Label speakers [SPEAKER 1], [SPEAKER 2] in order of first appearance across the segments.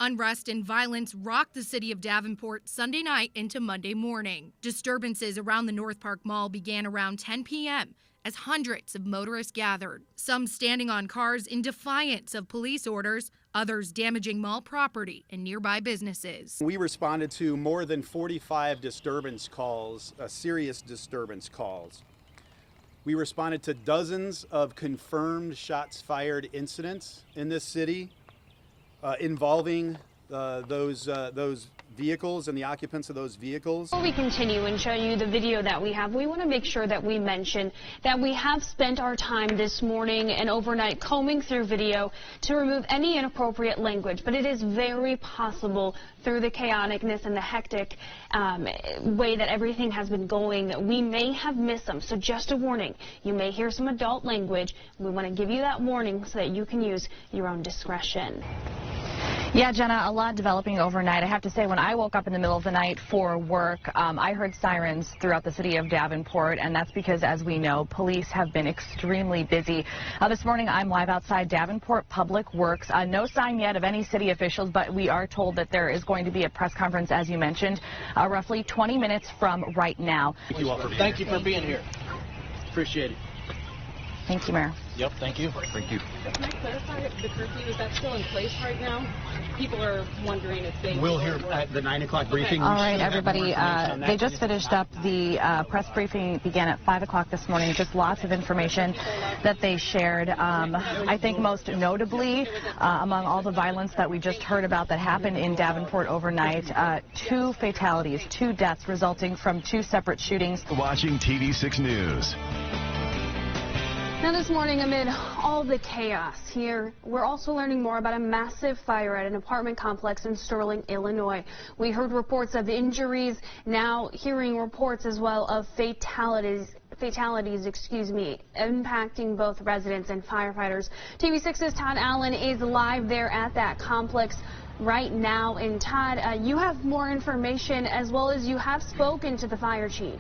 [SPEAKER 1] Unrest and violence rocked the city of Davenport Sunday night into Monday morning. Disturbances around the North Park Mall began around 10 p.m. as hundreds of motorists gathered, some standing on cars in defiance of police orders, others damaging mall property and nearby businesses.
[SPEAKER 2] We responded to more than 45 disturbance calls, serious disturbance calls. We responded to dozens of confirmed shots fired incidents in this city involving those vehicles and the occupants of those vehicles.
[SPEAKER 3] Before we continue and show you the video that we have, we want to make sure that we mention that we have spent our time this morning and overnight combing through video to remove any inappropriate language, but it is very possible through the chaoticness and the hectic way that everything has been going that we may have missed some. So just a warning, you may hear some adult language. We want to give you that warning so that you can use your own discretion.
[SPEAKER 4] Yeah, Jenna, a lot developing overnight. I have to say, when I woke up in the middle of the night for work, I heard sirens throughout the city of Davenport, and that's because, as we know, police have been extremely busy. This morning, I'm live outside Davenport Public Works. No sign yet of any city officials, but we are told that there is going to be a press conference, as you mentioned, roughly 20 minutes from right now.
[SPEAKER 5] Thank you for being here. Appreciate it.
[SPEAKER 4] Thank you, Mayor.
[SPEAKER 5] Yep, thank you. Thank you.
[SPEAKER 6] Can I clarify the curfew? Is that still in place right now? People are wondering if they...
[SPEAKER 5] We'll hear at the 9 o'clock briefing.
[SPEAKER 4] All right, everybody. They just finished up. The press briefing began at 5 o'clock this morning. Just lots of information that they shared. I think most notably, among all the violence that we just heard about that happened in Davenport overnight, 2 fatalities, 2 deaths resulting from 2 separate shootings.
[SPEAKER 7] Watching TV6 News.
[SPEAKER 3] Now this morning, amid all the chaos here, we're also learning more about a massive fire at an apartment complex in Sterling, Illinois. We heard reports of injuries, now hearing reports as well of fatalities, impacting both residents and firefighters. TV6's Todd Allen is live there at that complex right now. And Todd, you have more information as well as you have spoken to the fire chief.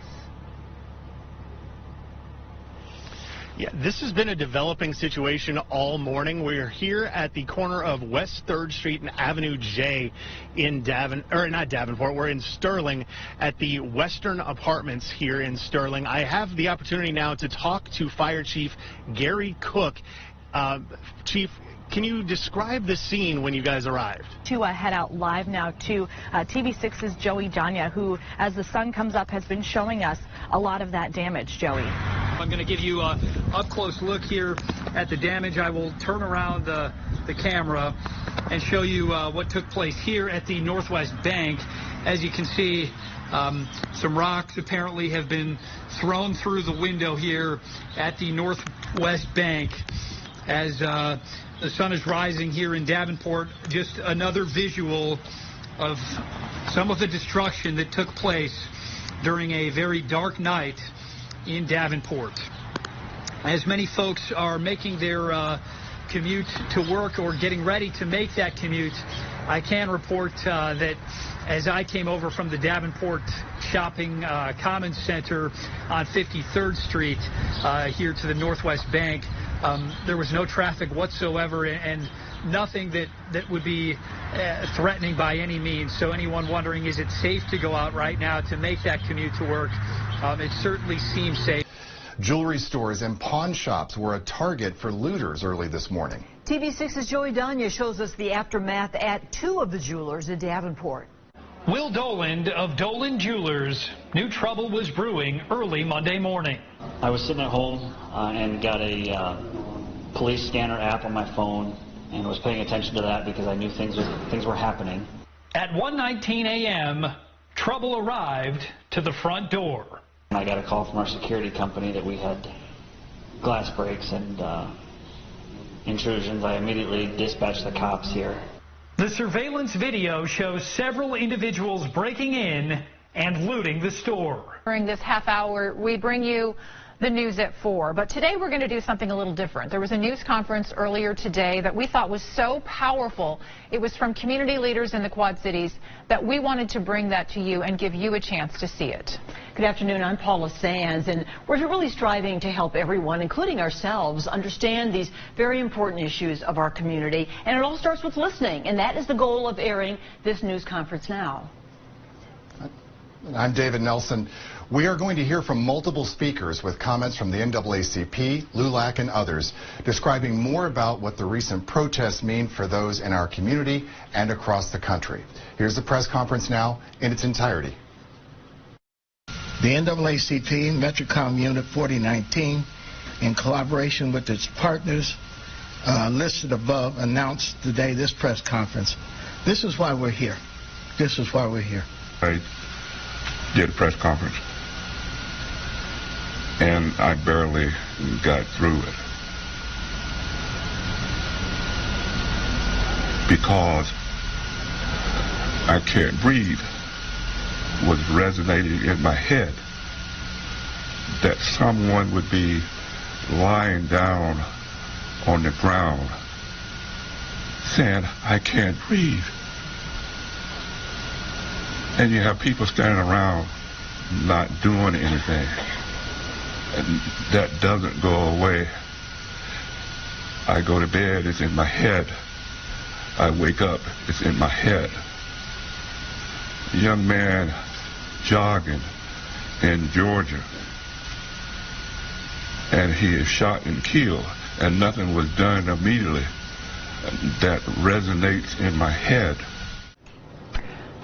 [SPEAKER 8] Yeah, this has been a developing situation all morning. We're here at the corner of West 3rd Street and Avenue J in Davenport. We're in Sterling at the Western Apartments here in Sterling. I have the opportunity now to talk to Fire Chief Gary Cook. Chief, can you describe the scene when you guys arrived?
[SPEAKER 4] To head out live now to TV6's Joey Danya, who, as the sun comes up, has been showing us a lot of that damage. Joey.
[SPEAKER 9] I'm going to give you a up-close look here at the damage. I will turn around the camera and show you what took place here at the Northwest Bank. As you can see, some rocks apparently have been thrown through the window here at the Northwest Bank. As the sun is rising here in Davenport, just another visual of some of the destruction that took place during a very dark night in Davenport. As many folks are making their commute to work or getting ready to make that commute, I can report that as I came over from the Davenport Shopping Commons Center on 53rd Street here to the Northwest Bank, there was no traffic whatsoever and nothing that would be threatening by any means. So anyone wondering, is it safe to go out right now to make that commute to work? It certainly seems safe.
[SPEAKER 10] Jewelry stores and pawn shops were a target for looters early this morning.
[SPEAKER 11] TV6's Joey Danya shows us the aftermath at 2 of the jewelers in Davenport.
[SPEAKER 9] Will Doland of Doland Jewelers knew trouble was brewing early Monday morning.
[SPEAKER 12] I was sitting at home and got a police scanner app on my phone and was paying attention to that because I knew things were happening.
[SPEAKER 9] At 1:19 a.m., trouble arrived to the front door.
[SPEAKER 12] I got a call from our security company that we had glass breaks and intrusions. I immediately dispatched the cops here.
[SPEAKER 9] The surveillance video shows several individuals breaking in and looting the store.
[SPEAKER 13] During this half hour, we bring you the news at 4. But today we're going to do something a little different. There was a news conference earlier today that we thought was so powerful. It was from community leaders in the Quad Cities that we wanted to bring that to you and give you a chance to see it.
[SPEAKER 11] Good afternoon, I'm Paula Sands, and we're really striving to help everyone, including ourselves, understand these very important issues of our community. And it all starts with listening, and that is the goal of airing this news conference now.
[SPEAKER 10] I'm David Nelson. We are going to hear from multiple speakers with comments from the NAACP, LULAC, and others describing more about what the recent protests mean for those in our community and across the country. Here's the press conference now in its entirety.
[SPEAKER 14] The NAACP Metrocom Unit 4019, in collaboration with its partners listed above, announced today this press conference. This is why we're here. This is why we're here.
[SPEAKER 15] I did a press conference, and I barely got through it because I Can't Breathe was resonating in my head, that someone would be lying down on the ground saying, I can't breathe. And you have people standing around not doing anything. And that doesn't go away. I go to bed, it's in my head. I wake up, it's in my head. A young man jogging in Georgia, and he is shot and killed, and nothing was done immediately. That resonates in my head.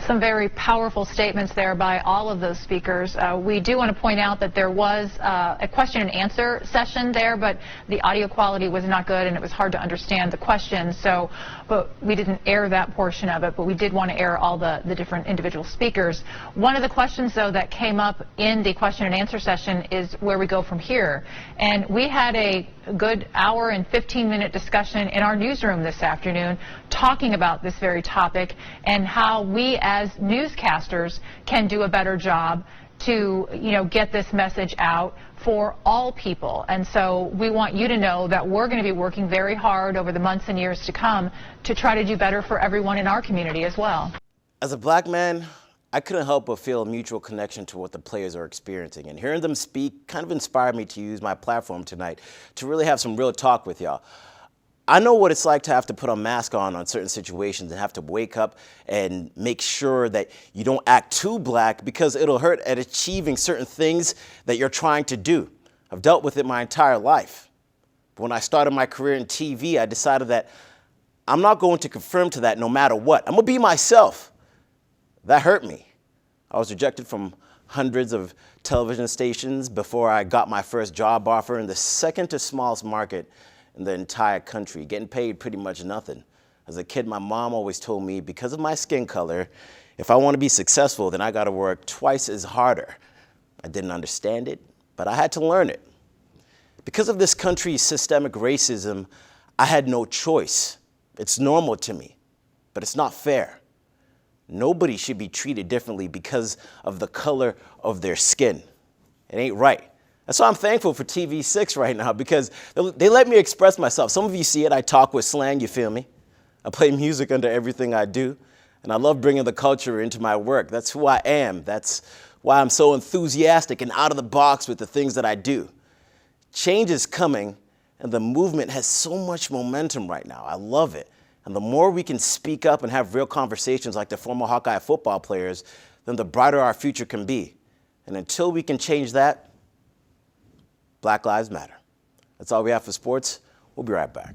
[SPEAKER 13] Some very powerful statements there by all of those speakers. We do want to point out that there was a question and answer session there, but the audio quality was not good and it was hard to understand the questions. So, but we didn't air that portion of it, but we did want to air all the different individual speakers. One of the questions, though, that came up in the question and answer session is where we go from here. And we had a good hour and 15-minute discussion in our newsroom this afternoon talking about this very topic and how we as newscasters can do a better job to, get this message out for all people. And so we want you to know that we're going to be working very hard over the months and years to come to try to do better for everyone in our community as well.
[SPEAKER 16] As a black man, I couldn't help but feel a mutual connection to what the players are experiencing. And hearing them speak kind of inspired me to use my platform tonight to really have some real talk with y'all. I know what it's like to have to put a mask on certain situations and have to wake up and make sure that you don't act too black because it'll hurt at achieving certain things that you're trying to do. I've dealt with it my entire life. But when I started my career in TV, I decided that I'm not going to conform to that no matter what. I'm going to be myself. That hurt me. I was rejected from hundreds of television stations before I got my first job offer in the second to smallest market in the entire country, getting paid pretty much nothing. As a kid, my mom always told me, because of my skin color, if I want to be successful, then I got to work twice as harder. I didn't understand it, but I had to learn it. Because of this country's systemic racism, I had no choice. It's normal to me, but it's not fair. Nobody should be treated differently because of the color of their skin. It ain't right. That's why I'm thankful for TV6 right now, because they let me express myself. Some of you see it. I talk with slang, you feel me? I play music under everything I do, and I love bringing the culture into my work. That's who I am. That's why I'm so enthusiastic and out of the box with the things that I do. Change is coming, and the movement has so much momentum right now. I love it. And the more we can speak up and have real conversations like the former Hawkeye football players, then the brighter our future can be. And until we can change that, Black Lives Matter. That's all we have for sports. We'll be right back.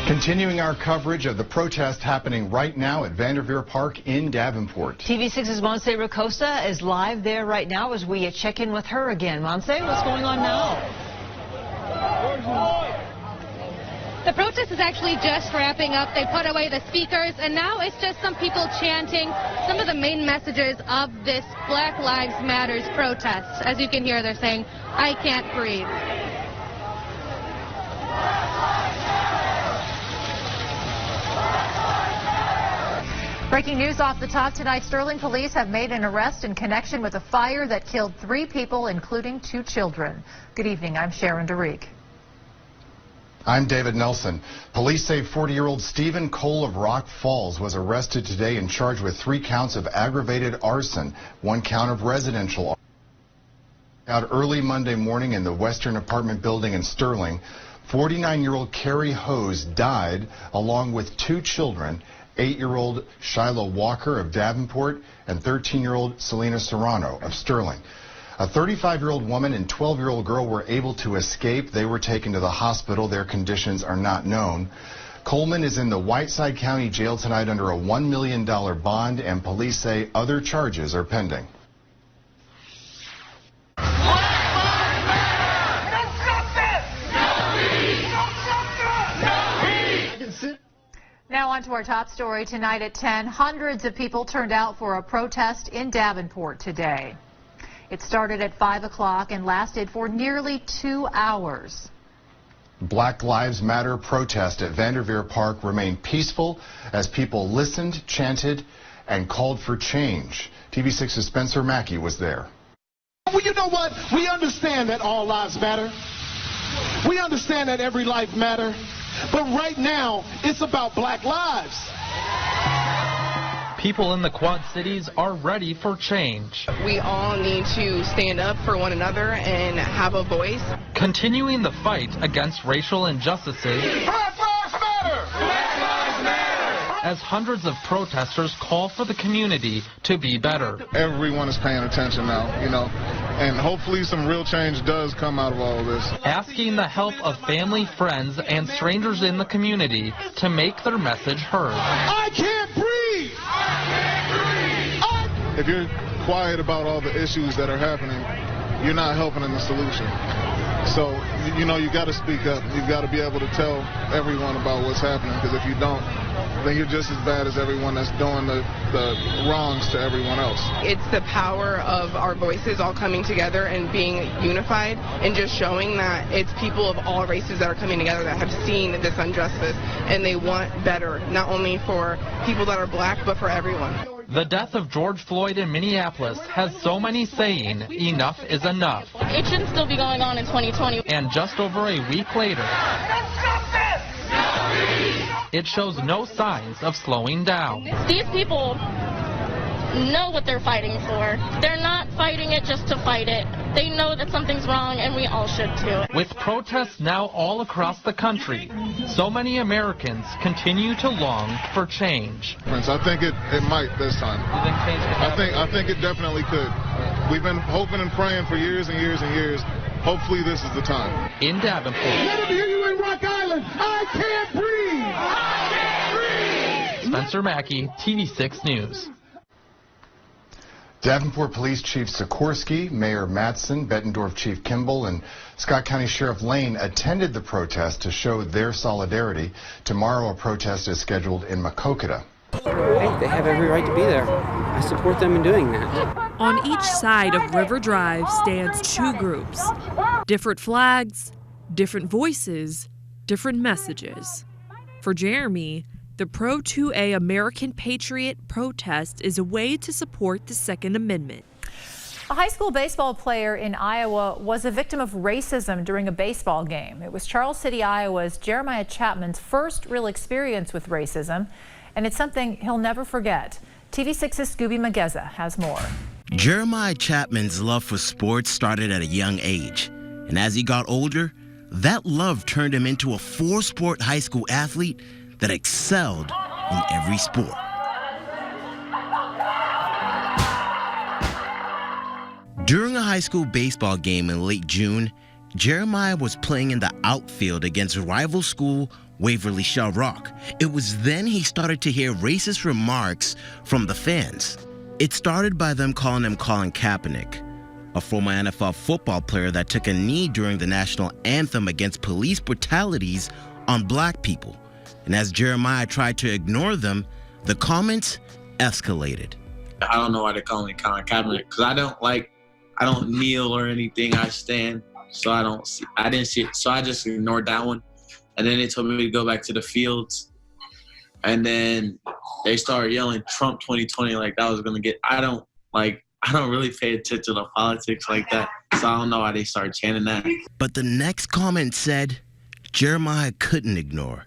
[SPEAKER 10] Continuing our coverage of the protest happening right now at Vanderveer Park in Davenport.
[SPEAKER 11] TV6's Monse Racosta is live there right now as we check in with her again. Monse, what's going on now?
[SPEAKER 17] The protest is actually just wrapping up. They put away the speakers, and now it's just some people chanting some of the main messages of this Black Lives Matters protest. As you can hear, they're saying, I can't breathe.
[SPEAKER 13] Breaking news off the top tonight, Sterling police have made an arrest in connection with a fire that killed 3 people, including 2 children. Good evening, I'm Sharon DeReek.
[SPEAKER 10] I'm David Nelson. Police say 40-year-old Stephen Cole of Rock Falls was arrested today and charged with 3 counts of aggravated arson, 1 count of residential arson. Out early Monday morning in the Western apartment building in Sterling, 49-year-old Carrie Hose died along with 2 children, 8-year-old Shiloh Walker of Davenport and 13-year-old Selena Serrano of Sterling. A 35-year-old woman and 12-year-old girl were able to escape. They were taken to the hospital. Their conditions are not known. Coleman is in the Whiteside County Jail tonight under a $1 million bond, and police say other charges are pending.
[SPEAKER 13] Now on to our top story tonight at 10. Hundreds of people turned out for a protest in Davenport today. It started at 5 o'clock and lasted for nearly 2 hours.
[SPEAKER 10] Black Lives Matter protest at Vanderveer Park remained peaceful as people listened, chanted, and called for change. TV6's Spencer Mackey was there.
[SPEAKER 18] Well, you know what? We understand that all lives matter. We understand that every life matters. But right now, it's about black lives.
[SPEAKER 19] People in the Quad Cities are ready for change.
[SPEAKER 20] We all need to stand up for one another and have a voice.
[SPEAKER 19] Continuing the fight against racial injustices.
[SPEAKER 18] Black lives matter! Black lives matter!
[SPEAKER 19] As hundreds of protesters call for the community to be better.
[SPEAKER 21] Everyone is paying attention now, and hopefully some real change does come out of all of this.
[SPEAKER 19] Asking the help of family, friends, and strangers in the community to make their message heard.
[SPEAKER 18] I can't breathe!
[SPEAKER 21] If you're quiet about all the issues that are happening, you're not helping in the solution. So, you got to speak up. You've got to be able to tell everyone about what's happening, because if you don't, then you're just as bad as everyone that's doing the wrongs to everyone else.
[SPEAKER 20] It's the power of our voices all coming together and being unified and just showing that it's people of all races that are coming together that have seen this injustice and they want better, not only for people that are black, but for everyone.
[SPEAKER 19] The death of George Floyd in Minneapolis has so many saying enough is enough.
[SPEAKER 17] It shouldn't still be going on in 2020.
[SPEAKER 19] And just over a week later, it shows no signs of slowing down.
[SPEAKER 17] These people know what they're fighting for. They're not fighting it just to fight it. They know that something's wrong, and we all should too.
[SPEAKER 19] With protests now all across the country, so many Americans continue to long for change.
[SPEAKER 21] I think it might this time.
[SPEAKER 19] You think change could happen?
[SPEAKER 21] I think it definitely could. We've been hoping and praying for years and years and years. Hopefully this is the time.
[SPEAKER 19] In Davenport.
[SPEAKER 18] Let them hear you in Rock Island. I can't breathe. I can't breathe.
[SPEAKER 19] Spencer Mackey, TV6 News.
[SPEAKER 10] Davenport Police Chief Sikorsky, Mayor Mattson, Bettendorf Chief Kimball, and Scott County Sheriff Lane attended the protest to show their solidarity. Tomorrow, a protest is scheduled in Maquoketa.
[SPEAKER 22] Hey, they have every right to be there. I support them in doing that.
[SPEAKER 23] On each side of River Drive stands 2 groups. Different flags, different voices, different messages. For Jeremy, the Pro-2A American Patriot protest is a way to support the Second Amendment.
[SPEAKER 13] A high school baseball player in Iowa was a victim of racism during a baseball game. It was Charles City, Iowa's Jeremiah Chapman's first real experience with racism, and it's something he'll never forget. TV6's Scooby Mageza has more.
[SPEAKER 24] Jeremiah Chapman's love for sports started at a young age, and as he got older, that love turned him into a 4-sport high school athlete that excelled in every sport. During a high school baseball game in late June, Jeremiah was playing in the outfield against rival school Waverly Shell Rock. It was then he started to hear racist remarks from the fans. It started by them calling him Colin Kaepernick, a former NFL football player that took a knee during the national anthem against police brutalities on black people. And as Jeremiah tried to ignore them, the comments escalated.
[SPEAKER 25] I don't know why they call me Colin Kaepernick, because I don't kneel or anything. I stand, so I didn't see it. So I just ignored that one. And then they told me to go back to the fields. And then they started yelling Trump 2020 like that was gonna get. I don't really pay attention to politics like that, so I don't know why they started chanting that.
[SPEAKER 24] But the next comment said Jeremiah couldn't ignore.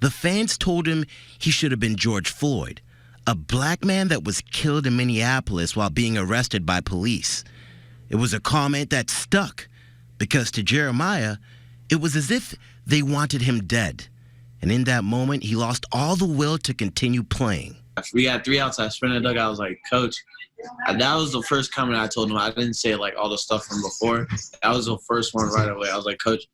[SPEAKER 24] The fans told him he should have been George Floyd, a black man that was killed in Minneapolis while being arrested by police. It was a comment that stuck because to Jeremiah, it was as if they wanted him dead. And in that moment, he lost all the will to continue playing.
[SPEAKER 25] We got 3 outs. I sprinted the dugout. I was like, Coach, that was the first comment I told him. I didn't say like all the stuff from before. That was the first one right away. I was like, Coach,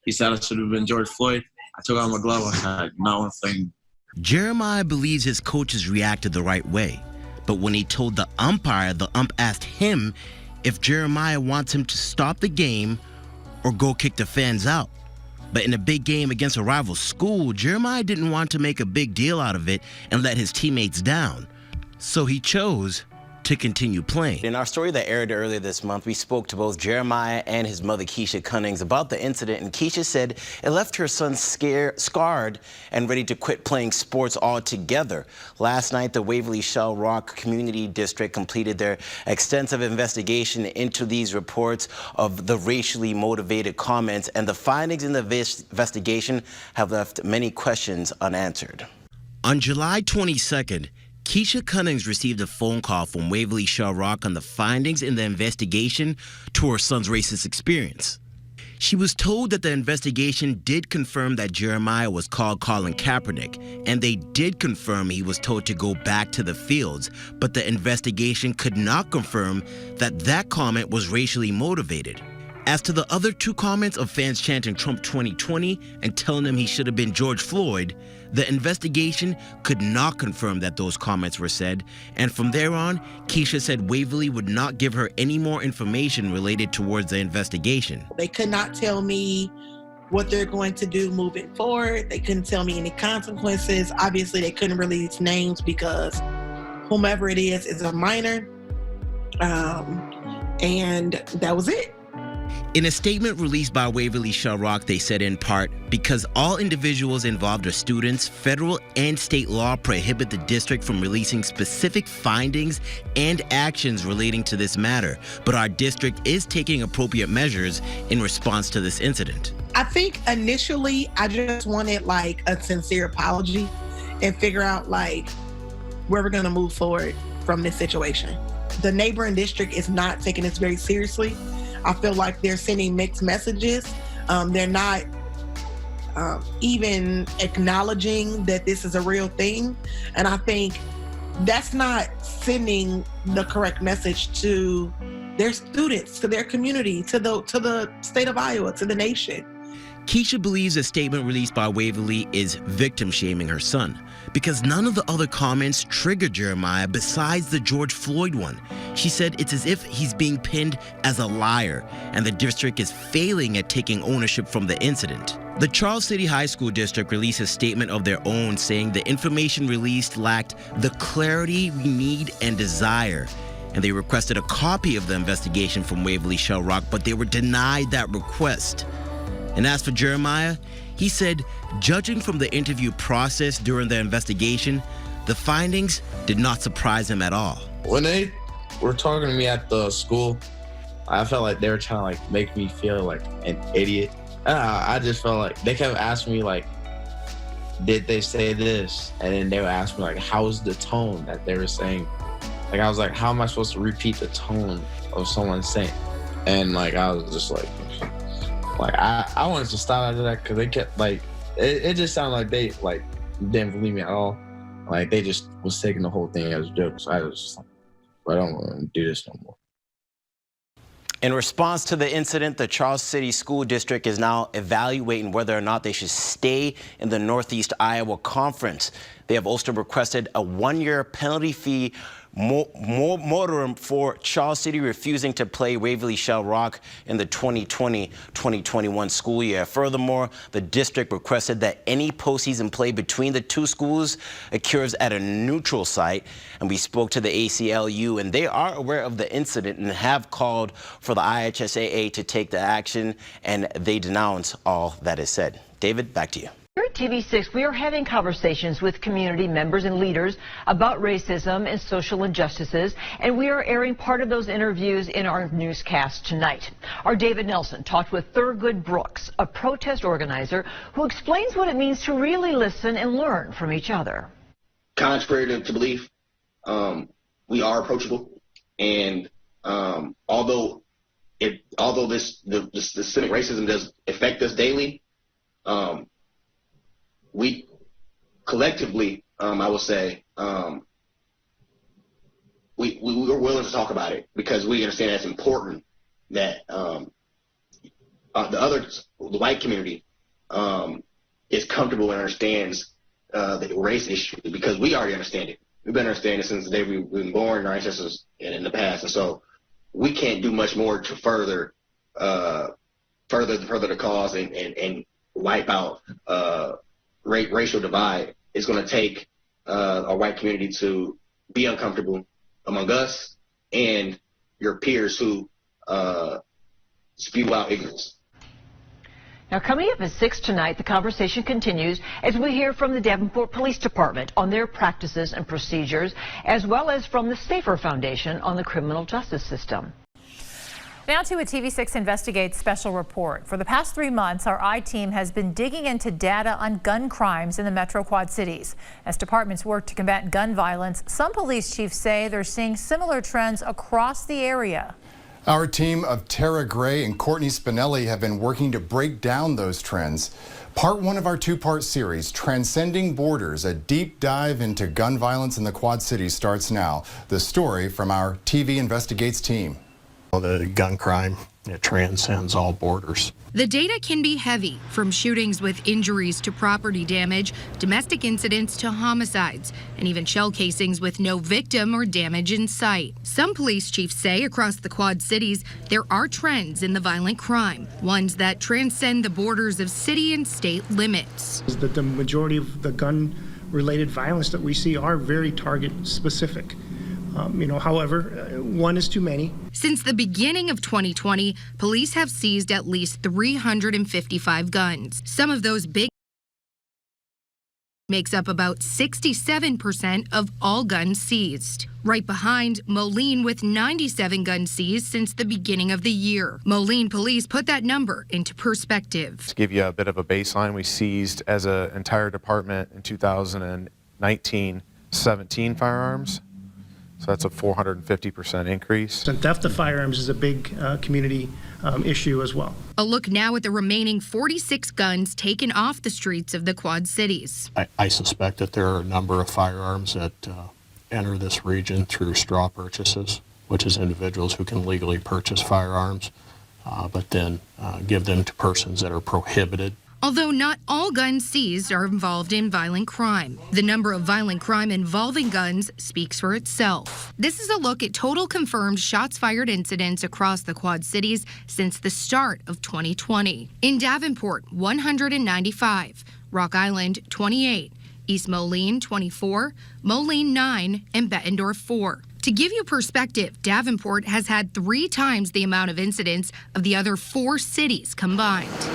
[SPEAKER 25] he said I should have been George Floyd. I took out my glove. I said, not one thing.
[SPEAKER 24] Jeremiah believes his coaches reacted the right way. But when he told the umpire asked him if Jeremiah wants him to stop the game or go kick the fans out. But in a big game against a rival school, Jeremiah didn't want to make a big deal out of it and let his teammates down. So he chose to continue playing.
[SPEAKER 16] In our story that aired earlier this month, we spoke to both Jeremiah and his mother, Keisha Cunnings, about the incident, and Keisha said it left her son scarred and ready to quit playing sports altogether. Last night, the Waverly Shell Rock Community District completed their extensive investigation into these reports of the racially motivated comments, and the findings in the investigation have left many questions unanswered.
[SPEAKER 24] On July 22nd, Keisha Cunnings received a phone call from Waverly Shell Rock on the findings in the investigation to her son's racist experience. She was told that the investigation did confirm that Jeremiah was called Colin Kaepernick, and they did confirm he was told to go back to the fields, but the investigation could not confirm that that comment was racially motivated. As to the other 2 comments of fans chanting Trump 2020 and telling him he should have been George Floyd, the investigation could not confirm that those comments were said, and from there on, Keisha said Waverly would not give her any more information related towards the investigation.
[SPEAKER 1] They could not tell me what they're going to do moving forward. They couldn't tell me any consequences. Obviously, they couldn't release names because whomever it is a minor, and that was it.
[SPEAKER 24] In a statement released by Waverly Shell Rock, they said in part, because all individuals involved are students, federal and state law prohibit the district from releasing specific findings and actions relating to this matter, but our district is taking appropriate measures in response to this incident.
[SPEAKER 1] I think initially I just wanted like a sincere apology and figure out like where we're gonna move forward from this situation. The neighboring district is not taking this very seriously. I feel like they're sending mixed messages. They're not even acknowledging that this is a real thing. And I think that's not sending the correct message to their students, to their community, to the state of Iowa, to the nation.
[SPEAKER 24] Keisha believes a statement released by Waverly is victim shaming her son because none of the other comments triggered Jeremiah besides the George Floyd one. She said it's as if he's being pinned as a liar and the district is failing at taking ownership from the incident. The Charles City High School District released a statement of their own saying the information released lacked the clarity we need and desire. And they requested a copy of the investigation from Waverly Shell Rock, but they were denied that request. And as for Jeremiah, he said, judging from the interview process during the investigation, the findings did not surprise him at all.
[SPEAKER 25] When they were talking to me at the school, I felt like they were trying to like make me feel like an idiot. I just felt like they kept asking me like, did they say this? And then they would ask me like, how's the tone that they were saying? Like I was like, how am I supposed to repeat the tone of someone saying? And like I was just like I wanted to stop after that because they kept like it just sounded like they like didn't believe me at all. Like they just was taking the whole thing as a joke. So I was just like, I don't want to do this no more.
[SPEAKER 16] In response to the incident, the Charles City School District is now evaluating whether or not they should stay in the Northeast Iowa Conference. They have also requested a 1-year penalty fee moratorium for Charles City refusing to play Waverly Shell Rock in the 2020-2021 school year. Furthermore, the district requested that any postseason play between the 2 schools occurs at a neutral site. And we spoke to the ACLU, and they are aware of the incident and have called for the IHSAA to take the action, and they denounce all that is said. David, back to you.
[SPEAKER 11] Very TV6, we are having conversations with community members and leaders about racism and social injustices, and we are airing part of those interviews in our newscast tonight. Our David Nelson talked with Thurgood Brooks, a protest organizer who explains what it means to really listen and learn from each other.
[SPEAKER 2] Contrary to belief, we are approachable, and although this systemic racism does affect us daily, we collectively, I will say, we're willing to talk about it because we understand that's important. That the white community is comfortable and understands the race issue because we already understand it. We've been understanding it since the day we've been born, our ancestors in the past, and so we can't do much more to further the cause and wipe out racial divide. It's going to take our white community to be uncomfortable among us and your peers who spew out ignorance.
[SPEAKER 11] Now, coming up at 6 tonight, the conversation continues as we hear from the Davenport Police Department on their practices and procedures, as well as from the Safer Foundation on the criminal justice system.
[SPEAKER 13] Now to a TV6 Investigates special report. For the past 3 months, our I-team has been digging into data on gun crimes in the Metro Quad Cities. As departments work to combat gun violence, some police chiefs say they're seeing similar trends across the area.
[SPEAKER 10] Our team of Tara Gray and Courtney Spinelli have been working to break down those trends. Part 1 of our 2-part series, Transcending Borders, a deep dive into gun violence in the Quad Cities, starts now. The story from our TV Investigates team.
[SPEAKER 3] The gun crime, it transcends all borders.
[SPEAKER 5] The data can be heavy, from shootings with injuries to property damage, domestic incidents to homicides, and even shell casings with no victim or damage in sight. Some police chiefs say across the Quad Cities there are trends in the violent crime, ones that transcend the borders of city and state limits.
[SPEAKER 6] The majority of the gun-related violence that we see are very target-specific. However, one is too many.
[SPEAKER 5] Since the beginning of 2020, police have seized at least 355 guns. Some of those big makes up about 67% of all guns seized. Right behind, Moline with 97 guns seized since the beginning of the year. Moline police put that number into perspective.
[SPEAKER 7] To give you a bit of a baseline, we seized as an entire department in 2019 17 firearms. So that's a 450% increase.
[SPEAKER 6] And theft of firearms is a big community issue as well.
[SPEAKER 5] A look now at the remaining 46 guns taken off the streets of the Quad Cities.
[SPEAKER 3] I suspect that there are a number of firearms that enter this region through straw purchases, which is individuals who can legally purchase firearms, but then give them to persons that are prohibited.
[SPEAKER 5] Although not all guns seized are involved in violent crime. The number of violent crime involving guns speaks for itself. This is a look at total confirmed shots fired incidents across the Quad Cities since the start of 2020. In Davenport, 195, Rock Island, 28, East Moline, 24, Moline, 9, and Bettendorf, 4. To give you perspective, Davenport has had 3 times the amount of incidents of the other 4 cities combined.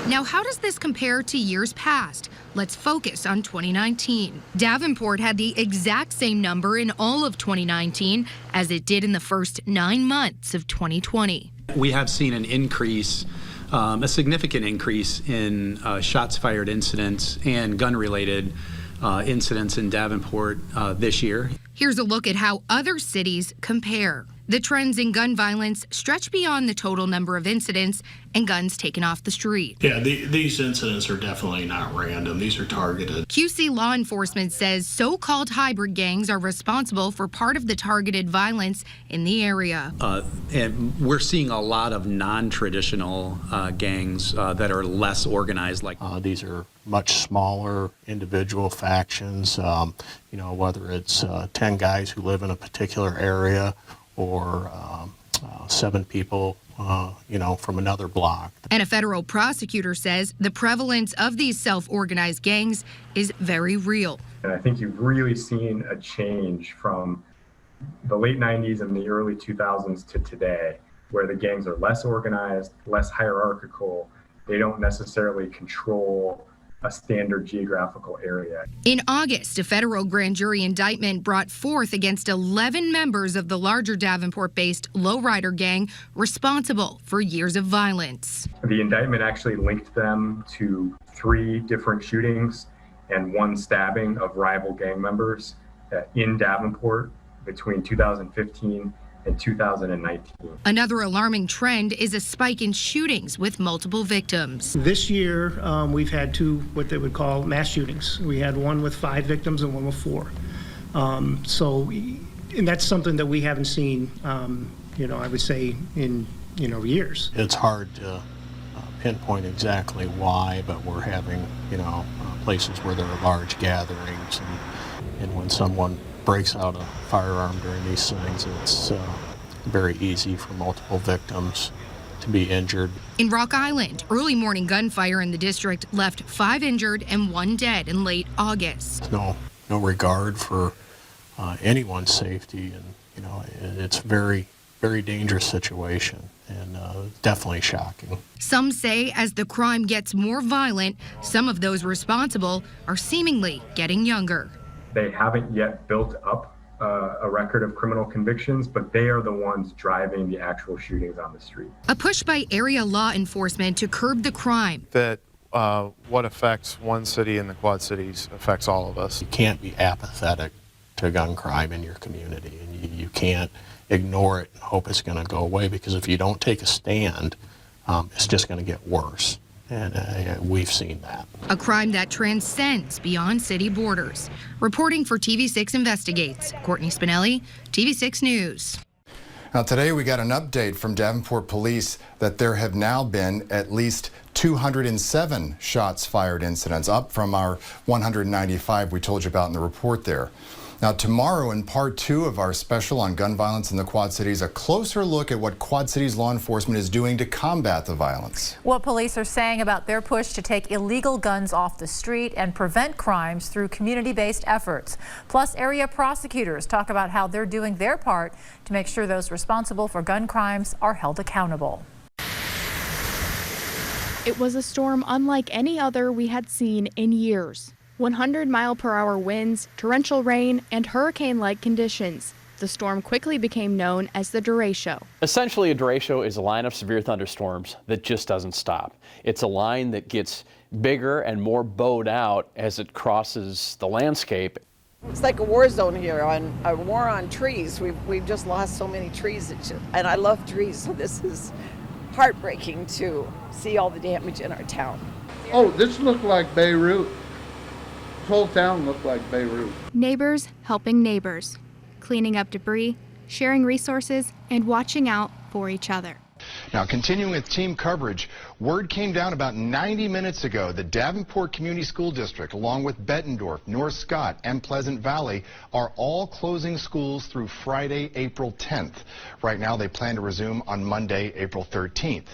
[SPEAKER 5] Now, how does this compare to years past? Let's focus on 2019. Davenport had the exact same number in all of 2019 as it did in the first 9 months of 2020.
[SPEAKER 26] We have seen an increase, a significant increase in shots fired incidents and gun-related incidents in Davenport this year.
[SPEAKER 5] Here's a look at how other cities compare. The trends in gun violence stretch beyond the total number of incidents and guns taken off the street.
[SPEAKER 27] Yeah, these incidents are definitely not random. These are targeted.
[SPEAKER 5] QC law enforcement says so-called hybrid gangs are responsible for part of the targeted violence in the area.
[SPEAKER 26] And we're seeing a lot of non-traditional gangs that are less organized.
[SPEAKER 3] These are much smaller individual factions, whether it's 10 guys who live in a particular area or 7 people, from another block.
[SPEAKER 5] And a federal prosecutor says the prevalence of these self-organized gangs is very real.
[SPEAKER 28] And I think you've really seen a change from the late 90s and the early 2000s to today, where the gangs are less organized, less hierarchical. They don't necessarily control a standard geographical area.
[SPEAKER 5] In August, a federal grand jury indictment brought forth against 11 members of the larger Davenport-based lowrider gang responsible for years of violence.
[SPEAKER 28] The indictment actually linked them to 3 different shootings and 1 stabbing of rival gang members in Davenport between 2015 and 2019.
[SPEAKER 5] Another alarming trend is a spike in shootings with multiple victims.
[SPEAKER 6] This year, we've had 2 what they would call mass shootings. We had one with 5 victims and one with 4. And that's something that we haven't seen, I would say in, years.
[SPEAKER 3] It's hard to pinpoint exactly why, but we're having, places where there are large gatherings, and when someone breaks out a firearm during these things, it's very easy for multiple victims to be injured.
[SPEAKER 5] In Rock Island, early morning gunfire in the district left 5 injured and 1 dead in late August.
[SPEAKER 3] No regard for anyone's safety, and it's very, very dangerous situation, and definitely shocking.
[SPEAKER 5] Some say as the crime gets more violent, some of those responsible are seemingly getting younger.
[SPEAKER 28] They haven't yet built up a record of criminal convictions, but they are the ones driving the actual shootings on the street.
[SPEAKER 5] A push by area law enforcement to curb the crime.
[SPEAKER 7] That what affects one city in the Quad Cities affects all of us.
[SPEAKER 3] You can't be apathetic to gun crime in your community, and you can't ignore it and hope it's going to go away, because if you don't take a stand, it's just going to get worse. And we've seen that.
[SPEAKER 5] A crime that transcends beyond city borders. Reporting for TV6 Investigates, Courtney Spinelli, TV6 News.
[SPEAKER 10] Now today we got an update from Davenport Police that there have now been at least 207 shots fired incidents, up from our 195 we told you about in the report there. Now tomorrow, in part 2 of our special on gun violence in the Quad Cities, a closer look at what Quad Cities law enforcement is doing to combat the violence.
[SPEAKER 4] What police are saying about their push to take illegal guns off the street and prevent crimes through community-based efforts. Plus, area prosecutors talk about how they're doing their part to make sure those responsible for gun crimes are held accountable.
[SPEAKER 8] It was a storm unlike any other we had seen in years. 100-mile-per-hour winds, torrential rain, and hurricane-like conditions. The storm quickly became known as the derecho.
[SPEAKER 9] Essentially, a derecho is a line of severe thunderstorms that just doesn't stop. It's a line that gets bigger and more bowed out as it crosses the landscape.
[SPEAKER 12] It's like a war zone here, a war on trees. We've just lost so many trees, and I love trees, so this is heartbreaking to see all the damage in our town.
[SPEAKER 14] Oh, this looked like Beirut. This whole town looked like Beirut.
[SPEAKER 8] Neighbors helping neighbors, cleaning up debris, sharing resources, and watching out for each other.
[SPEAKER 10] Now, continuing with team coverage, word came down about 90 minutes ago that Davenport Community School District, along with Bettendorf, North Scott, and Pleasant Valley, are all closing schools through Friday, April 10th. Right now, they plan to resume on Monday, April 13th.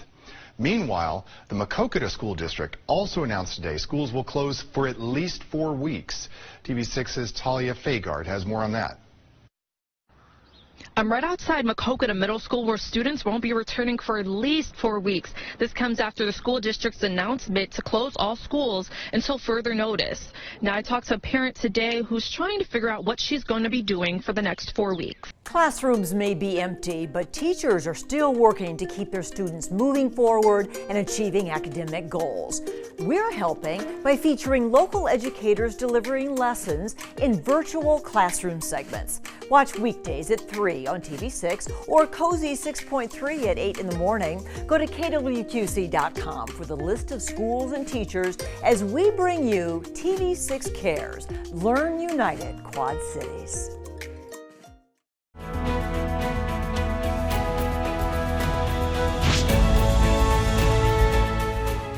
[SPEAKER 10] Meanwhile, the Maquoketa School District also announced today schools will close for at least 4 weeks. TV6's Talia Fagard has more on that.
[SPEAKER 15] I'm right outside Maquoketa Middle School, where students won't be returning for at least 4 weeks. This comes after the school district's announcement to close all schools until further notice. Now, I talked to a parent today who's trying to figure out what she's going to be doing for the next 4 weeks.
[SPEAKER 11] Classrooms may be empty, but teachers are still working to keep their students moving forward and achieving academic goals. We're helping by featuring local educators delivering lessons in virtual classroom segments. Watch weekdays at 3 on TV6 or Cozy 6.3 at 8 in the morning. Go to KWQC.com for the list of schools and teachers as we bring you TV6 Cares. Learn United Quad Cities.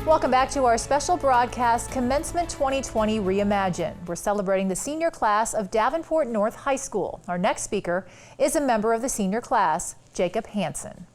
[SPEAKER 4] Welcome back to our special broadcast, Commencement 2020 Reimagine. We're celebrating the senior class of Davenport North High School. Our next speaker is a member of the senior class, Jacob Hansen.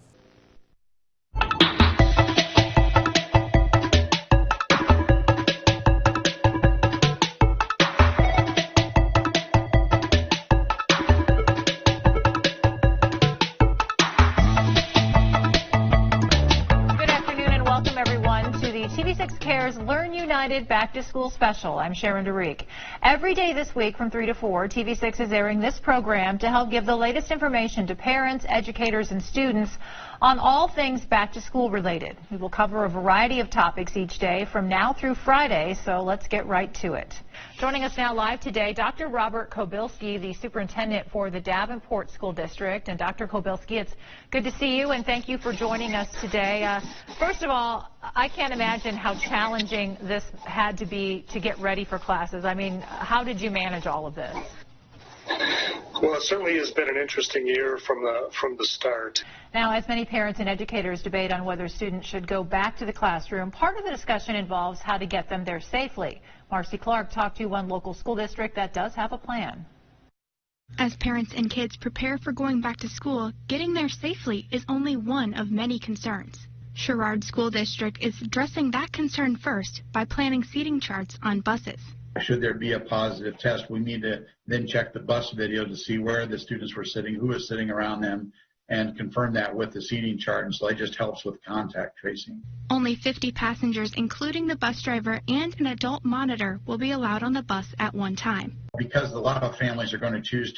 [SPEAKER 4] TV6 Cares Learn United Back to School Special. I'm Sharon DeReek. Every day this week from 3 to 4, TV6 is airing this program to help give the latest information to parents, educators, and students on all things back to school related. We will cover a variety of topics each day from now through Friday, so let's get right to it. Joining us now live today, Dr. Robert Kobilski, the superintendent for the Davenport School District. And Dr. Kobilski, it's good to see you, and thank you for joining us today. First of all, I can't imagine how challenging this had to be to get ready for classes. I mean, how did you manage all of this?
[SPEAKER 1] Well, it certainly has been an interesting year from the start.
[SPEAKER 4] Now, as many parents and educators debate on whether students should go back to the classroom, part of the discussion involves how to get them there safely. Marcy Clark talked to one local school district that does have a plan.
[SPEAKER 8] As parents and kids prepare for going back to school, getting there safely is only one of many concerns. Sherrard School District is addressing that concern first by planning seating charts on buses.
[SPEAKER 17] Should there be a positive test, we need to then check the bus video to see where the students were sitting, who was sitting around them, and confirm that with the seating chart. And so that just helps with contact tracing.
[SPEAKER 8] Only 50 passengers, including the bus driver and an adult monitor, will be allowed on the bus at one time.
[SPEAKER 17] Because a lot of families are going to choose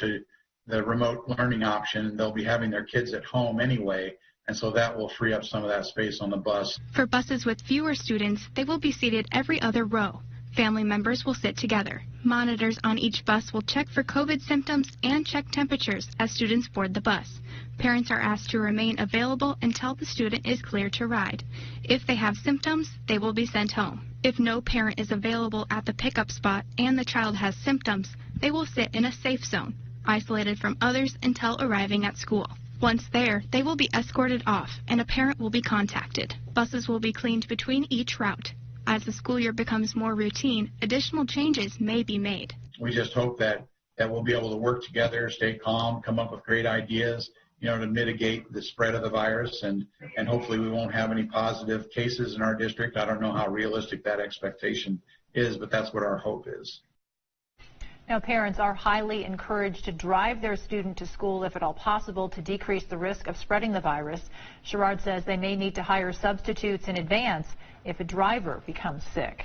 [SPEAKER 17] the remote learning option, they'll be having their kids at home anyway, and so that will free up some of that space on the bus.
[SPEAKER 8] For buses with fewer students, they will be seated every other row. Family members will sit together. Monitors on each bus will check for COVID symptoms and check temperatures as students board the bus. Parents are asked to remain available until the student is cleared to ride. If they have symptoms, they will be sent home. If no parent is available at the pickup spot and the child has symptoms, they will sit in a safe zone, isolated from others until arriving at school. Once there, they will be escorted off and a parent will be contacted. Buses will be cleaned between each route. As the school year becomes more routine, additional changes may be made.
[SPEAKER 17] We just hope that we'll be able to work together, stay calm, come up with great ideas, to mitigate the spread of the virus, and hopefully we won't have any positive cases in our district. I don't know how realistic that expectation is, but that's what our hope is.
[SPEAKER 4] Now, parents are highly encouraged to drive their student to school if at all possible to decrease the risk of spreading the virus. Sherrard says they may need to hire substitutes in advance if a driver becomes sick.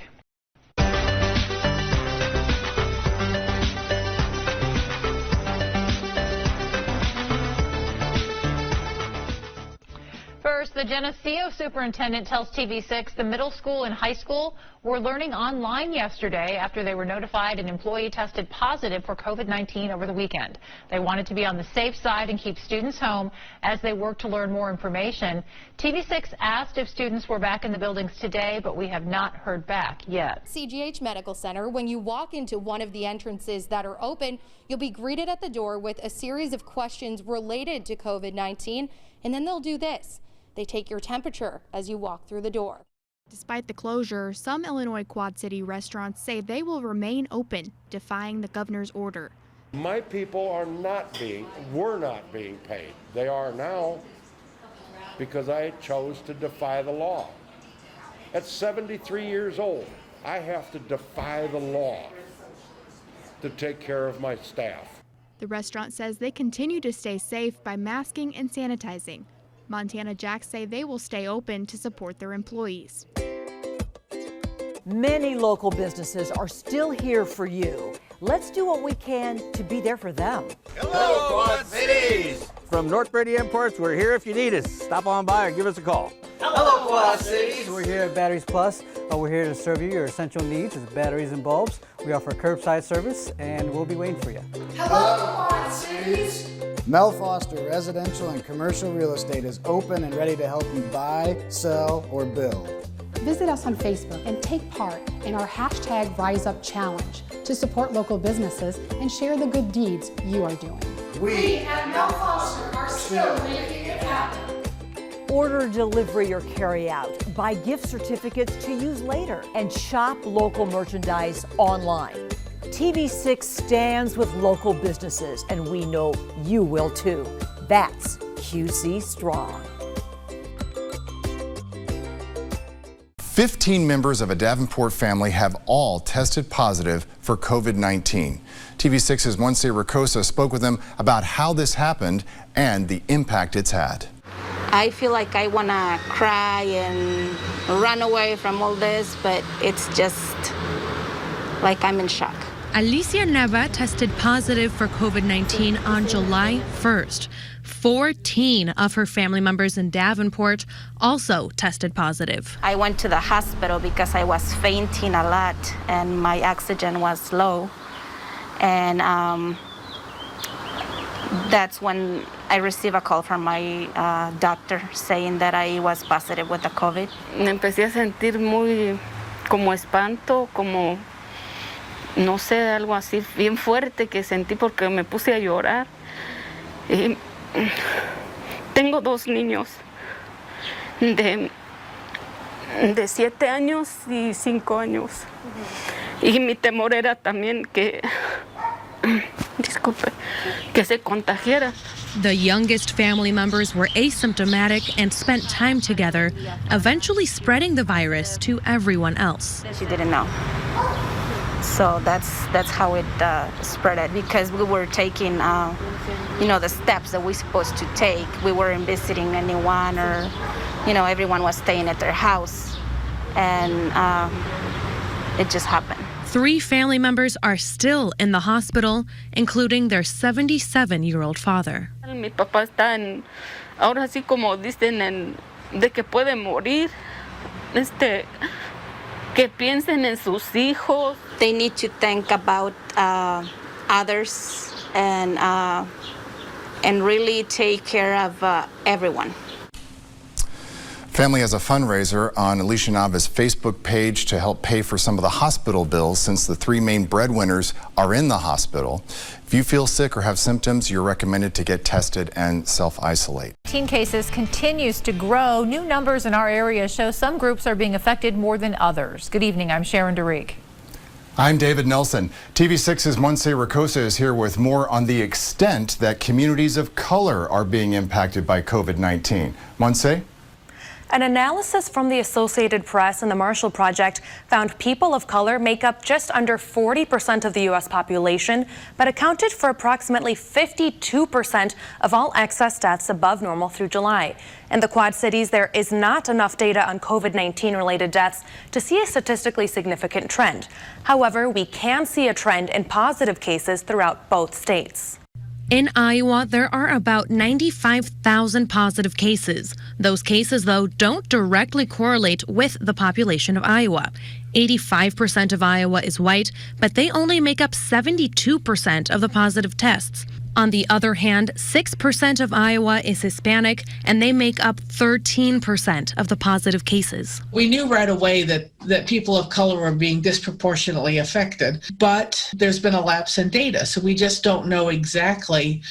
[SPEAKER 4] First, the Geneseo superintendent tells TV6 the middle school and high school were learning online yesterday after they were notified an employee tested positive for COVID-19 over the weekend. They wanted to be on the safe side and keep students home as they work to learn more information. TV6 asked if students were back in the buildings today, but we have not heard back yet.
[SPEAKER 18] CGH Medical Center, when you walk into one of the entrances that are open, you'll be greeted at the door with a series of questions related to COVID-19, and then they'll do this. They take your temperature as you walk through the door.
[SPEAKER 8] Despite the closure, some Illinois Quad City restaurants say they will remain open, defying the governor's order.
[SPEAKER 19] My people were not being paid. They are now because I chose to defy the law. At 73 years old, I have to defy the law to take care of my staff.
[SPEAKER 8] The restaurant says they continue to stay safe by masking and sanitizing. Montana Jacks say they will stay open to support their employees.
[SPEAKER 20] Many local businesses are still here for you. Let's do what we can to be there for them.
[SPEAKER 21] Hello, Quad Cities!
[SPEAKER 22] From North Brady Imports, we're here if you need us. Stop on by or give us a call.
[SPEAKER 21] Hello, Quad Cities!
[SPEAKER 23] We're here at Batteries Plus. We're here to serve you your essential needs as batteries and bulbs. We offer curbside service, and we'll be waiting for you.
[SPEAKER 21] Hello, Quad Cities!
[SPEAKER 29] Mel Foster Residential and Commercial Real Estate is open and ready to help you buy, sell, or build.
[SPEAKER 30] Visit us on Facebook and take part in our hashtag RiseUp Challenge to support local businesses and share the good deeds you are doing.
[SPEAKER 21] We at Mel Foster are still making it happen.
[SPEAKER 20] Order delivery or carry out, buy gift certificates to use later, and shop local merchandise online. TV6 stands with local businesses, and we know you will too. That's QC Strong.
[SPEAKER 10] 15 members of a Davenport family have all tested positive for COVID-19. TV6's Wednesday Ricosa spoke with them about how this happened and the impact it's had.
[SPEAKER 2] I feel like I want to cry and run away from all this, but it's just like I'm in shock.
[SPEAKER 6] Alicia Neva tested positive for COVID-19 on July 1st. 14 of her family members in Davenport also tested positive.
[SPEAKER 2] I went to the hospital because I was fainting a lot and my oxygen was low. And that's when I received a call from my doctor saying that I was positive with the COVID.
[SPEAKER 7] Me empecé a sentir muy como espanto, como no sé, algo así bien fuerte que sentí porque me puse a llorar. Y tengo 2 niños de 7 años y 5 años. Y mi temor era también que, que se contagiara.
[SPEAKER 6] The youngest family members were asymptomatic and spent time together, eventually spreading the virus to everyone else.
[SPEAKER 2] She didn't know. So that's how it spread it, because we were taking, the steps that we're supposed to take. We weren't visiting anyone, or, everyone was staying at their house, and it just happened.
[SPEAKER 6] 3 family members are still in the hospital, including their 77-year-old father.
[SPEAKER 7] Mi papá está ahora sí como dicen, de que puede morir, que piensen en sus hijos.
[SPEAKER 2] They need to think about others and really take care of everyone.
[SPEAKER 10] Family has a fundraiser on Alicia Nava's Facebook page to help pay for some of the hospital bills since the 3 main breadwinners are in the hospital. If you feel sick or have symptoms, you're recommended to get tested and self-isolate.
[SPEAKER 4] Teen cases continues to grow. New numbers in our area show some groups are being affected more than others. Good evening, I'm Sharon DeReek.
[SPEAKER 10] I'm David Nelson. TV6's Monse Ricosa is here with more on the extent that communities of color are being impacted by COVID-19. Monse?
[SPEAKER 13] An analysis from the Associated Press and the Marshall Project found people of color make up just under 40% of the U.S. population, but accounted for approximately 52% of all excess deaths above normal through July. In the Quad Cities, there is not enough data on COVID-19 related deaths to see a statistically significant trend. However, we can see a trend in positive cases throughout both states.
[SPEAKER 6] In Iowa, there are about 95,000 positive cases. Those cases, though, don't directly correlate with the population of Iowa. 85% of Iowa is white, but they only make up 72% of the positive tests. On the other hand, 6% of Iowa is Hispanic, and they make up 13% of the positive cases.
[SPEAKER 16] We knew right away that people of color were being disproportionately affected, but there's been a lapse in data, so we just don't know exactly,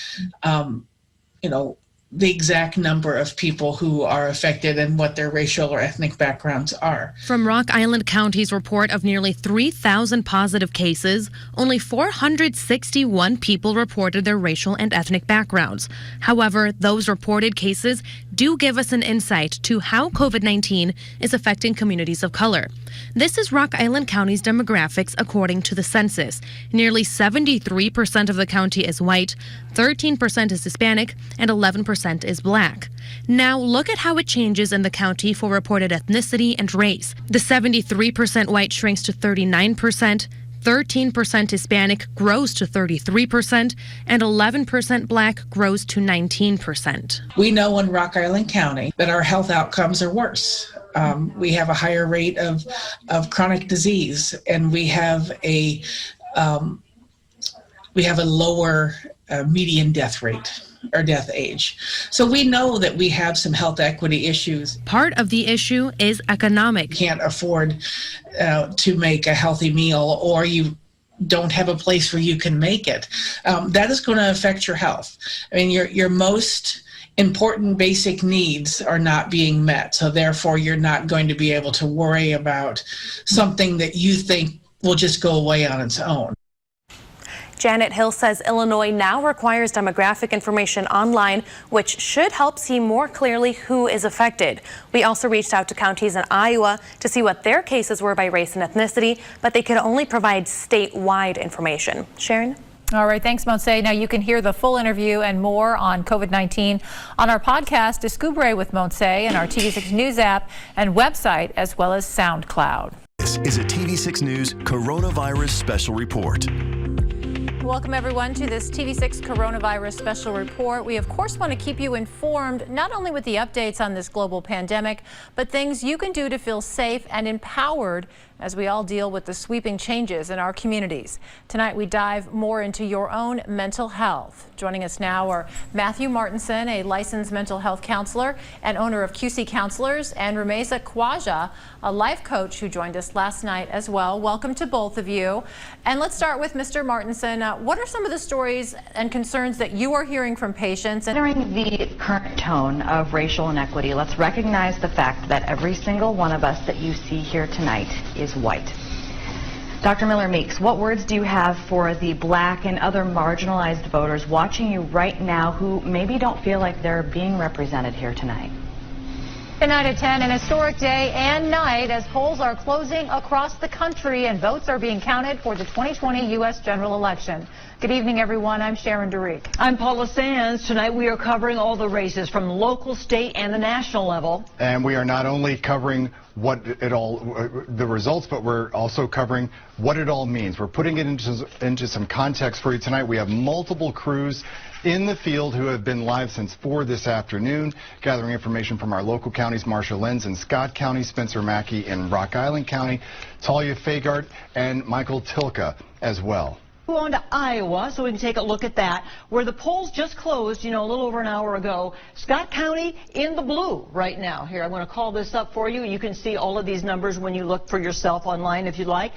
[SPEAKER 16] the exact number of people who are affected and what their racial or ethnic backgrounds are.
[SPEAKER 6] From Rock Island County's report of nearly 3,000 positive cases, only 461 people reported their racial and ethnic backgrounds. However, those reported cases do give us an insight to how COVID-19 is affecting communities of color. This is Rock Island County's demographics according to the census. Nearly 73% of the county is white, 13% is Hispanic, and 11% is black. Now look at how it changes in the county for reported ethnicity and race. The 73% white shrinks to 39%, 13% Hispanic grows to 33%, and 11% black grows to 19%.
[SPEAKER 16] We know in Rock Island County that our health outcomes are worse. We have a higher rate of chronic disease, and we have a lower median death rate or death age. So we know that we have some health equity issues.
[SPEAKER 6] Part of the issue is economic.
[SPEAKER 16] You can't afford to make a healthy meal, or you don't have a place where you can make it. That is going to affect your health. I mean, your most important basic needs are not being met. So therefore, you're not going to be able to worry about something that you think will just go away on its own.
[SPEAKER 13] Janet Hill says Illinois now requires demographic information online, which should help see more clearly who is affected. We also reached out to counties in Iowa to see what their cases were by race and ethnicity, but they could only provide statewide information. Sharon?
[SPEAKER 4] All right, thanks, Monsey. Now you can hear the full interview and more on COVID-19 on our podcast, Descubre with Monsey, and our TV6 News app and website, as well as SoundCloud.
[SPEAKER 3] This is a TV6 News Coronavirus Special Report.
[SPEAKER 4] Welcome, everyone, to this TV6 Coronavirus Special Report. We, of course, want to keep you informed not only with the updates on this global pandemic, but things you can do to feel safe and empowered as we all deal with the sweeping changes in our communities. Tonight, we dive more into your own mental health. Joining us now are Matthew Martinson, a licensed mental health counselor and owner of QC Counselors, and Rumeza Khwaja, a life coach who joined us last night as well. Welcome to both of you. And let's start with Mr. Martinson. What are some of the stories and concerns that you are hearing from patients?
[SPEAKER 5] Considering the current tone of racial inequity, let's recognize the fact that every single one of us that you see here tonight is white. Dr. Miller-Meeks, what words do you have for the black and other marginalized voters watching you right now who maybe don't feel like they're being represented here tonight?
[SPEAKER 4] Tonight at 10, an historic day and night as polls are closing across the country and votes are being counted for the 2020 U.S. general election. Good evening, everyone. I'm Sharon Derek.
[SPEAKER 11] I'm Paula Sands. Tonight we are covering all the races from local, state, and the national level.
[SPEAKER 10] And we are not only covering the results, but we're also covering what it all means. We're putting it into some context for you tonight. We have multiple crews in the field who have been live since 4 this afternoon, gathering information from our local counties, Marcia Lenz in Scott County, Spencer Mackey in Rock Island County, Talia Fagart, and Michael Tilka as well.
[SPEAKER 11] We're on to Iowa, so we can take a look at that, where the polls just closed, a little over an hour ago. Scott County in the blue right now. Here, I'm going to call this up for you. You can see all of these numbers when you look for yourself online if you'd like.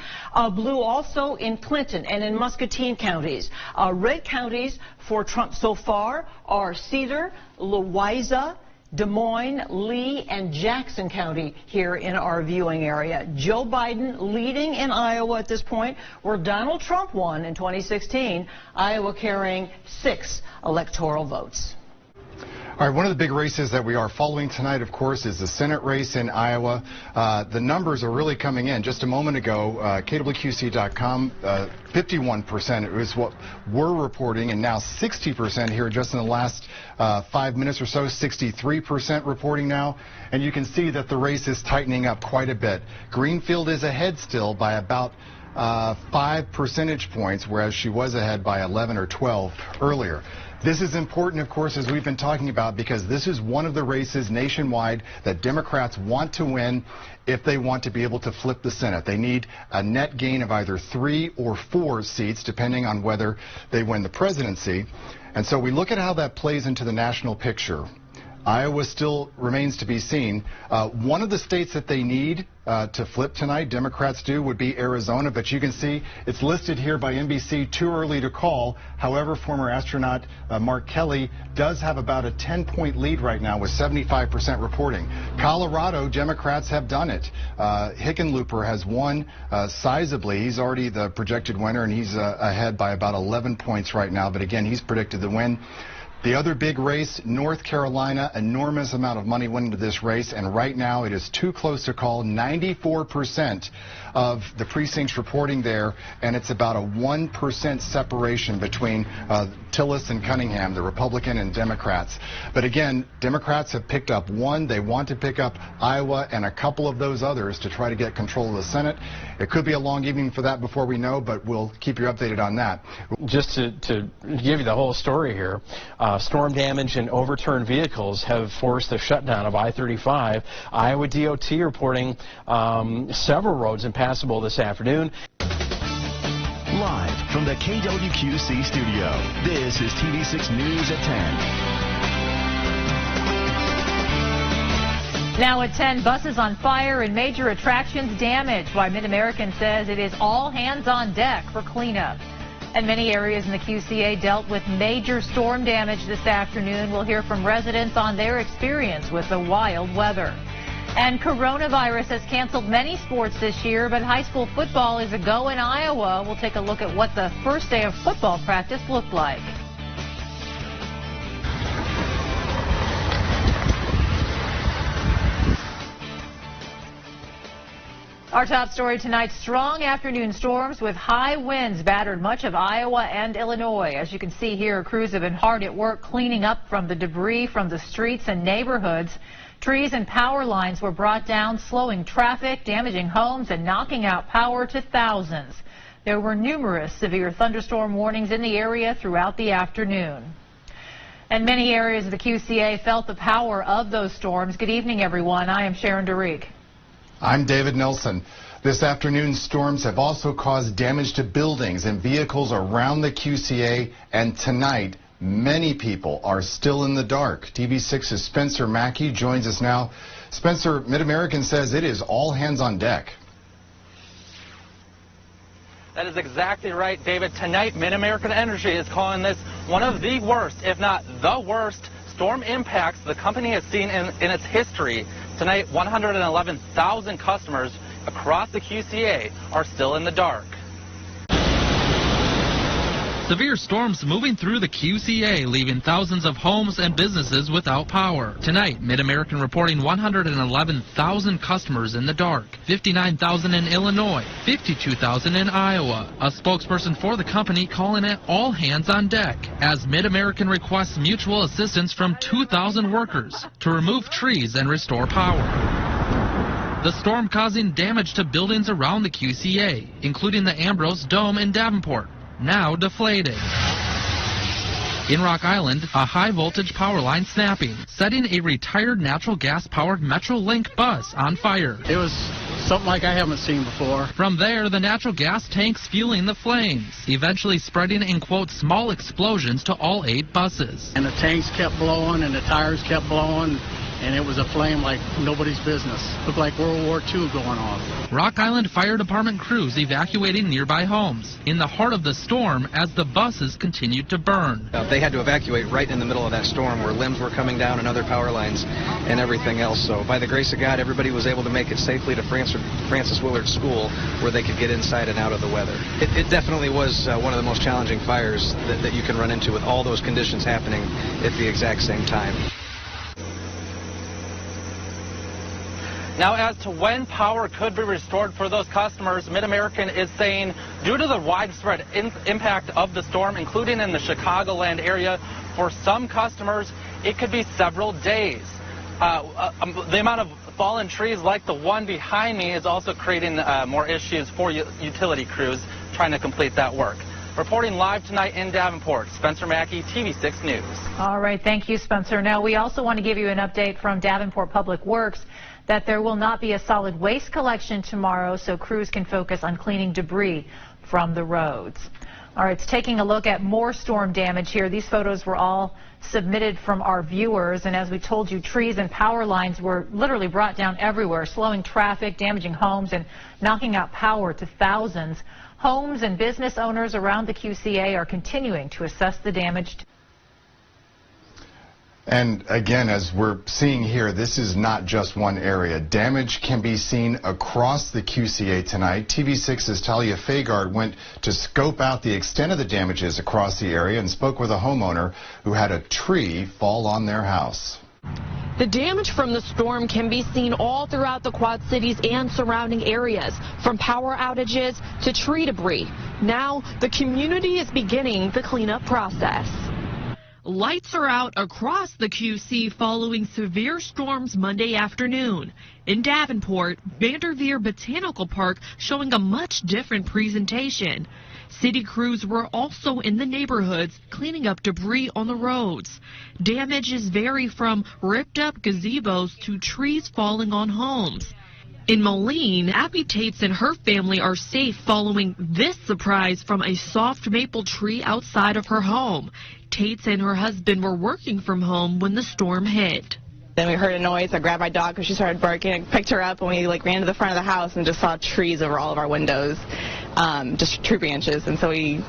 [SPEAKER 11] Blue also in Clinton and in Muscatine counties. Red counties for Trump so far are Cedar, Louisa, Des Moines, Lee, and Jackson County here in our viewing area. Joe Biden leading in Iowa at this point, where Donald Trump won in 2016, Iowa carrying 6 electoral votes.
[SPEAKER 10] All right, one of the big races that we are following tonight, of course, is the Senate race in Iowa. The numbers are really coming in. Just a moment ago, KWQC.com, 51% is what we're reporting, and now 60% here just in the last 5 minutes or so, 63% reporting now. And you can see that the race is tightening up quite a bit. Greenfield is ahead still by about 5 percentage points, whereas she was ahead by 11 or 12 earlier. This is important, of course, as we've been talking about, because this is one of the races nationwide that Democrats want to win if they want to be able to flip the Senate. They need a net gain of either 3 or 4 seats, depending on whether they win the presidency. And so we look at how that plays into the national picture. Iowa still remains to be seen. One of the states that they need to flip tonight, Democrats do, would be Arizona. But you can see it's listed here by NBC, too early to call. However, former astronaut Mark Kelly does have about a 10-point lead right now with 75% reporting. Colorado, Democrats have done it. Hickenlooper has won sizably. He's already the projected winner, and he's ahead by about 11 points right now. But again, he's predicted the win. The other big race, North Carolina, enormous amount of money went into this race, and right now it is too close to call. 94% of the precincts reporting there, and it's about a 1% separation between Tillis and Cunningham, the Republican and Democrats. But again, Democrats have picked up 1. They want to pick up Iowa and a couple of those others to try to get control of the Senate. It could be a long evening for that before we know, but we'll keep you updated on that.
[SPEAKER 9] Just to give you the whole story here, storm damage and overturned vehicles have forced the shutdown of I-35. Iowa DOT reporting several roads impassable this afternoon.
[SPEAKER 3] Live from the KWQC studio, this is TV6 News at 10.
[SPEAKER 4] Now at 10, buses on fire and major attractions damaged. Why Mid-American says it is all hands on deck for cleanup. And many areas in the QCA dealt with major storm damage this afternoon. We'll hear from residents on their experience with the wild weather. And coronavirus has canceled many sports this year, but high school football is a go in Iowa. We'll take a look at what the first day of football practice looked like. Our top story tonight, strong afternoon storms with high winds battered much of Iowa and Illinois. As you can see here, crews have been hard at work cleaning up from the debris from the streets and neighborhoods. Trees and power lines were brought down, slowing traffic, damaging homes, and knocking out power to thousands. There were numerous severe thunderstorm warnings in the area throughout the afternoon. And many areas of the QCA felt the power of those storms. Good evening, everyone. I am Sharon DeReek.
[SPEAKER 10] I'm David Nelson. This afternoon's storms have also caused damage to buildings and vehicles around the QCA, and tonight many people are still in the dark. TV6's Spencer Mackey joins us now. Spencer, Mid-American says it is all hands on deck.
[SPEAKER 1] That is exactly right, David. Tonight, Mid-American Energy is calling this one of the worst, if not the worst, storm impacts the company has seen in its history. Tonight, 111,000 customers across the QCA are still in the dark.
[SPEAKER 12] Severe storms moving through the QCA, leaving thousands of homes and businesses without power. Tonight, Mid-American reporting 111,000 customers in the dark, 59,000 in Illinois, 52,000 in Iowa. A spokesperson for the company calling it all hands on deck, as Mid-American requests mutual assistance from 2,000 workers to remove trees and restore power. The storm causing damage to buildings around the QCA, including the Ambrose Dome in Davenport, now deflated. In Rock Island, a high-voltage power line snapping, setting a retired natural gas-powered Metrolink bus on fire.
[SPEAKER 14] It was something like I haven't seen before.
[SPEAKER 12] From there, the natural gas tanks fueling the flames, eventually spreading in, quote, small explosions to all 8 buses.
[SPEAKER 14] And the tanks kept blowing and the tires kept blowing, and it was a flame like nobody's business. Looked like World War II going off.
[SPEAKER 12] Rock Island Fire Department crews evacuating nearby homes in the heart of the storm as the buses continued to burn.
[SPEAKER 15] They had to evacuate right in the middle of that storm where limbs were coming down and other power lines and everything else. So by the grace of God, everybody was able to make it safely to Francis Willard School where they could get inside and out of the weather. It definitely was one of the most challenging fires that you can run into with all those conditions happening at the exact same time.
[SPEAKER 1] Now, as to when power could be restored for those customers, Mid-American is saying due to the widespread impact of the storm, including in the Chicagoland area, for some customers, it could be several days. The amount of fallen trees like the one behind me is also creating more issues for utility crews trying to complete that work. Reporting live tonight in Davenport, Spencer Mackey, TV6 News.
[SPEAKER 4] All right, thank you, Spencer. Now, we also want to give you an update from Davenport Public Works that there will not be a solid waste collection tomorrow, so crews can focus on cleaning debris from the roads. All right, it's taking a look at more storm damage here. These photos were all submitted from our viewers, and as we told you, trees and power lines were literally brought down everywhere, slowing traffic, damaging homes, and knocking out power to thousands. Homes and business owners around the QCA are continuing to assess the damage.
[SPEAKER 10] And again, as we're seeing here, this is not just one area. Damage can be seen across the QCA tonight. TV6's Talia Fagard went to scope out the extent of the damages across the area and spoke with a homeowner who had a tree fall on their house.
[SPEAKER 17] The damage from the storm can be seen all throughout the Quad Cities and surrounding areas, from power outages to tree debris. Now, the community is beginning the cleanup process.
[SPEAKER 24] Lights are out across the QC following severe storms Monday afternoon. In Davenport, Vanderveer Botanical Park showing a much different presentation. City crews were also in the neighborhoods cleaning up debris on the roads. Damages vary from ripped up gazebos to trees falling on homes. In Moline, Abby Tates and her family are safe following this surprise from a soft maple tree outside of her home. Tates and her husband were working from home when the storm hit.
[SPEAKER 25] Then we heard a noise. I grabbed my dog because she started barking. I picked her up and we ran to the front of the house and just saw trees over all of our windows, just tree branches. And so we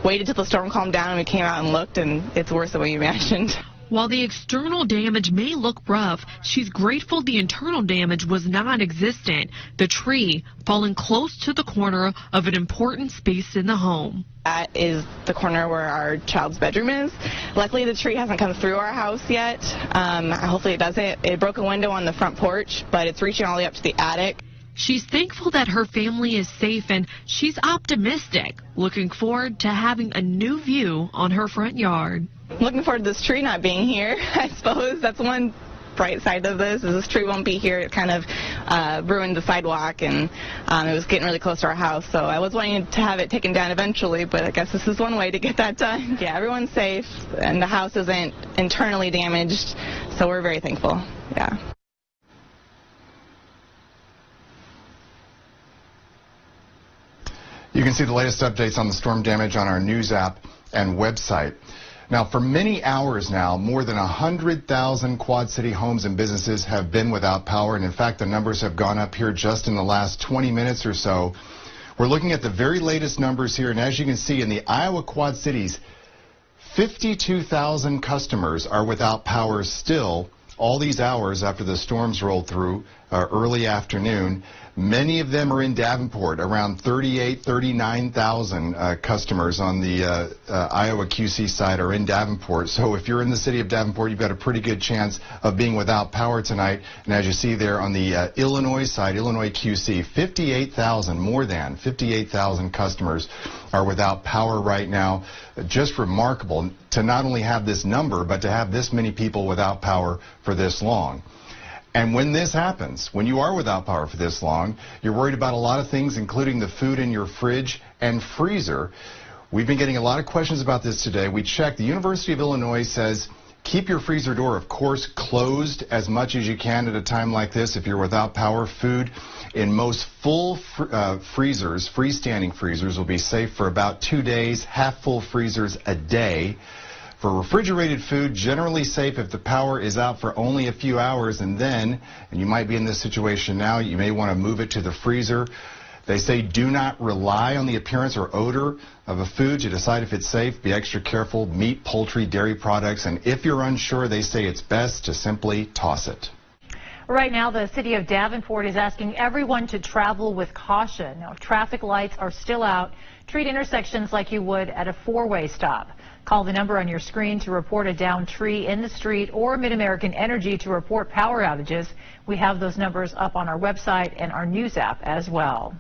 [SPEAKER 25] waited till the storm calmed down and we came out and looked, and it's worse than we imagined.
[SPEAKER 24] While the external damage may look rough, she's grateful the internal damage was non-existent, the tree falling close to the corner of an important space in the home.
[SPEAKER 25] That is the corner where our child's bedroom is. Luckily, the tree hasn't come through our house yet. Hopefully it doesn't. It broke a window on the front porch, but it's reaching all the way up to the attic.
[SPEAKER 24] She's thankful that her family is safe and she's optimistic, looking forward to having a new view on her front yard.
[SPEAKER 25] Looking forward to this tree not being here, I suppose. That's one bright side of this, is this tree won't be here. It kind of ruined the sidewalk, and it was getting really close to our house, so I was wanting to have it taken down eventually, but I guess this is one way to get that done. Yeah, everyone's safe, and the house isn't internally damaged, so we're very thankful. Yeah.
[SPEAKER 10] You can see the latest updates on the storm damage on our news app and website. Now, for many hours now, more than 100,000 Quad City homes and businesses have been without power, and in fact, the numbers have gone up here just in the last 20 minutes or so. We're looking at the very latest numbers here, and as you can see, in the Iowa Quad Cities, 52,000 customers are without power still all these hours after the storms rolled through early afternoon. Many of them are in Davenport, around 39,000 customers on the Iowa QC side are in Davenport. So if you're in the city of Davenport, you've got a pretty good chance of being without power tonight. And as you see there on the Illinois side, Illinois QC, 58,000, more than 58,000 customers are without power right now. Just remarkable to not only have this number, but to have this many people without power for this long. And when this happens, when you are without power for this long, you're worried about a lot of things, including the food in your fridge and freezer. We've been getting a lot of questions about this today. We checked. The University of Illinois says keep your freezer door, of course, closed as much as you can at a time like this if you're without power. Food in most full freezers, freestanding freezers, will be safe for about 2 days, half-full freezers a day. For refrigerated food, generally safe if the power is out for only a few hours, and then, and you might be in this situation now, you may want to move it to the freezer. They say do not rely on the appearance or odor of a food to decide if it's safe. Be extra careful. Meat, poultry, dairy products, and if you're unsure, they say it's best to simply toss it.
[SPEAKER 4] Right now, the city of Davenport is asking everyone to travel with caution. Now, if traffic lights are still out, treat intersections like you would at a four-way stop. Call the number on your screen to report a downed tree in the street, or Mid-American Energy to report power outages. We have those numbers up on our website and our news app as well.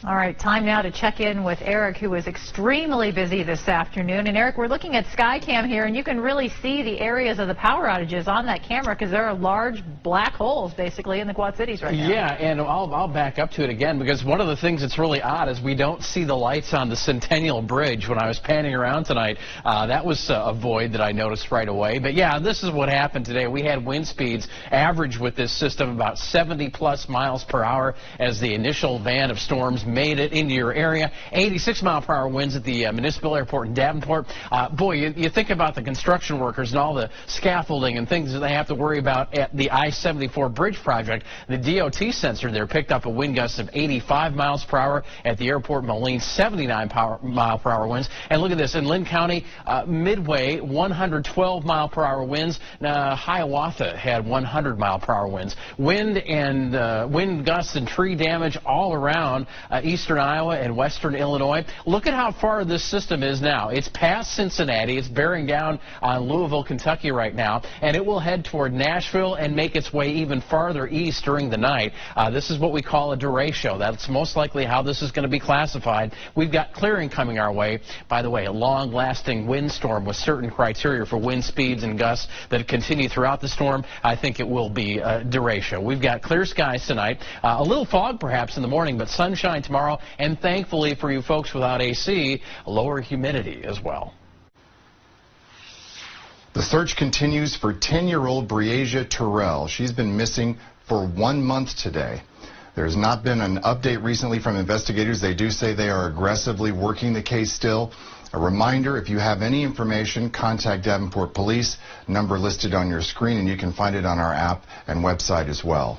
[SPEAKER 4] All right, time now to check in with Eric, who is extremely busy this afternoon. And Eric, we're looking at Skycam here, and you can really see the areas of the power outages on that camera because there are large black holes basically in the Quad Cities right now.
[SPEAKER 9] Yeah, and I'll back up to it again because one of the things that's really odd is we don't see the lights on the Centennial Bridge. When I was panning around tonight, that was a void that I noticed right away. But yeah, this is what happened today. We had wind speeds average with this system about 70+ miles per hour as the initial band of storms made it into your area. 86-mile-per-hour winds at the municipal airport in Davenport. Boy, you think about the construction workers and all the scaffolding and things that they have to worry about at the I-74 bridge project. The DOT sensor there picked up a wind gust of 85 miles per hour at the airport. Moline, 79-mile-per-hour winds. And look at this. In Lynn County, Midway, 112-mile-per-hour winds. Hiawatha had 100-mile-per-hour winds. Wind and wind gusts and tree damage all around eastern Iowa and western Illinois. Look at how far this system is now. It's past Cincinnati. It's bearing down on Louisville, Kentucky right now, and it will head toward Nashville and make its way even farther east during the night. This is what we call a derecho. That's most likely how this is going to be classified. We've got clearing coming our way. By the way, a long-lasting windstorm with certain criteria for wind speeds and gusts that continue throughout the storm. I think it will be a derecho. We've got clear skies tonight. A little fog perhaps in the morning, but sunshine tomorrow, and thankfully for you folks without AC, lower humidity as well.
[SPEAKER 10] The search continues for 10-year-old Breasia Terrell. She's been missing for 1 month today. There's not been an update recently from investigators. They do say they are aggressively working the case still. A reminder, if you have any information, contact Davenport Police, number listed on your screen, and you can find it on our app and website as well.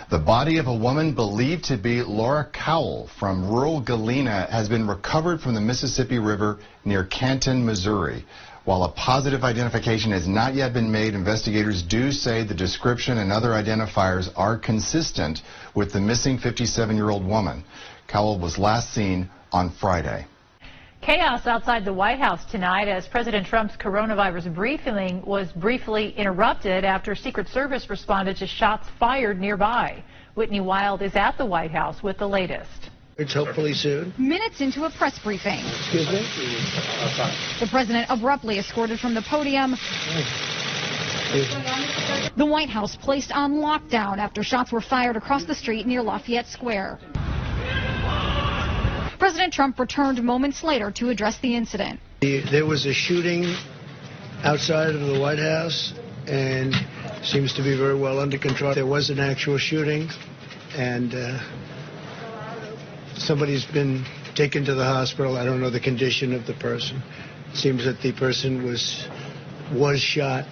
[SPEAKER 10] The body of a woman believed to be Laura Cowell from rural Galena has been recovered from the Mississippi River near Canton, Missouri. While a positive identification has not yet been made, investigators do say the description and other identifiers are consistent with the missing 57-year-old woman. Cowell was last seen on Friday.
[SPEAKER 4] Chaos outside the White House tonight as President Trump's coronavirus briefing was briefly interrupted after Secret Service responded to shots fired nearby. Whitney Wild is at the White House with the latest.
[SPEAKER 8] It's hopefully soon.
[SPEAKER 18] Minutes into a press briefing,
[SPEAKER 8] Excuse me?
[SPEAKER 18] the president abruptly escorted from the podium. The White House placed on lockdown after shots were fired across the street near Lafayette Square. President Trump returned moments later to address the incident.
[SPEAKER 8] There was a shooting outside of the White House and seems to be very well under control. There was an actual shooting and somebody's been taken to the hospital. I don't know the condition of the person. It seems that the person was shot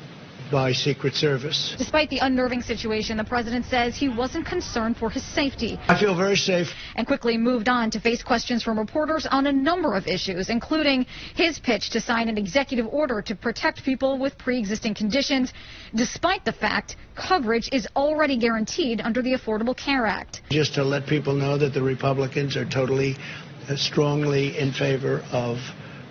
[SPEAKER 8] by Secret Service.
[SPEAKER 18] Despite the unnerving situation, the president says he wasn't concerned for his safety.
[SPEAKER 8] I feel very safe.
[SPEAKER 18] And quickly moved on to face questions from reporters on a number of issues, including his pitch to sign an executive order to protect people with pre-existing conditions, despite the fact coverage is already guaranteed under the Affordable Care Act.
[SPEAKER 8] Just to let people know that the Republicans are totally, strongly in favor of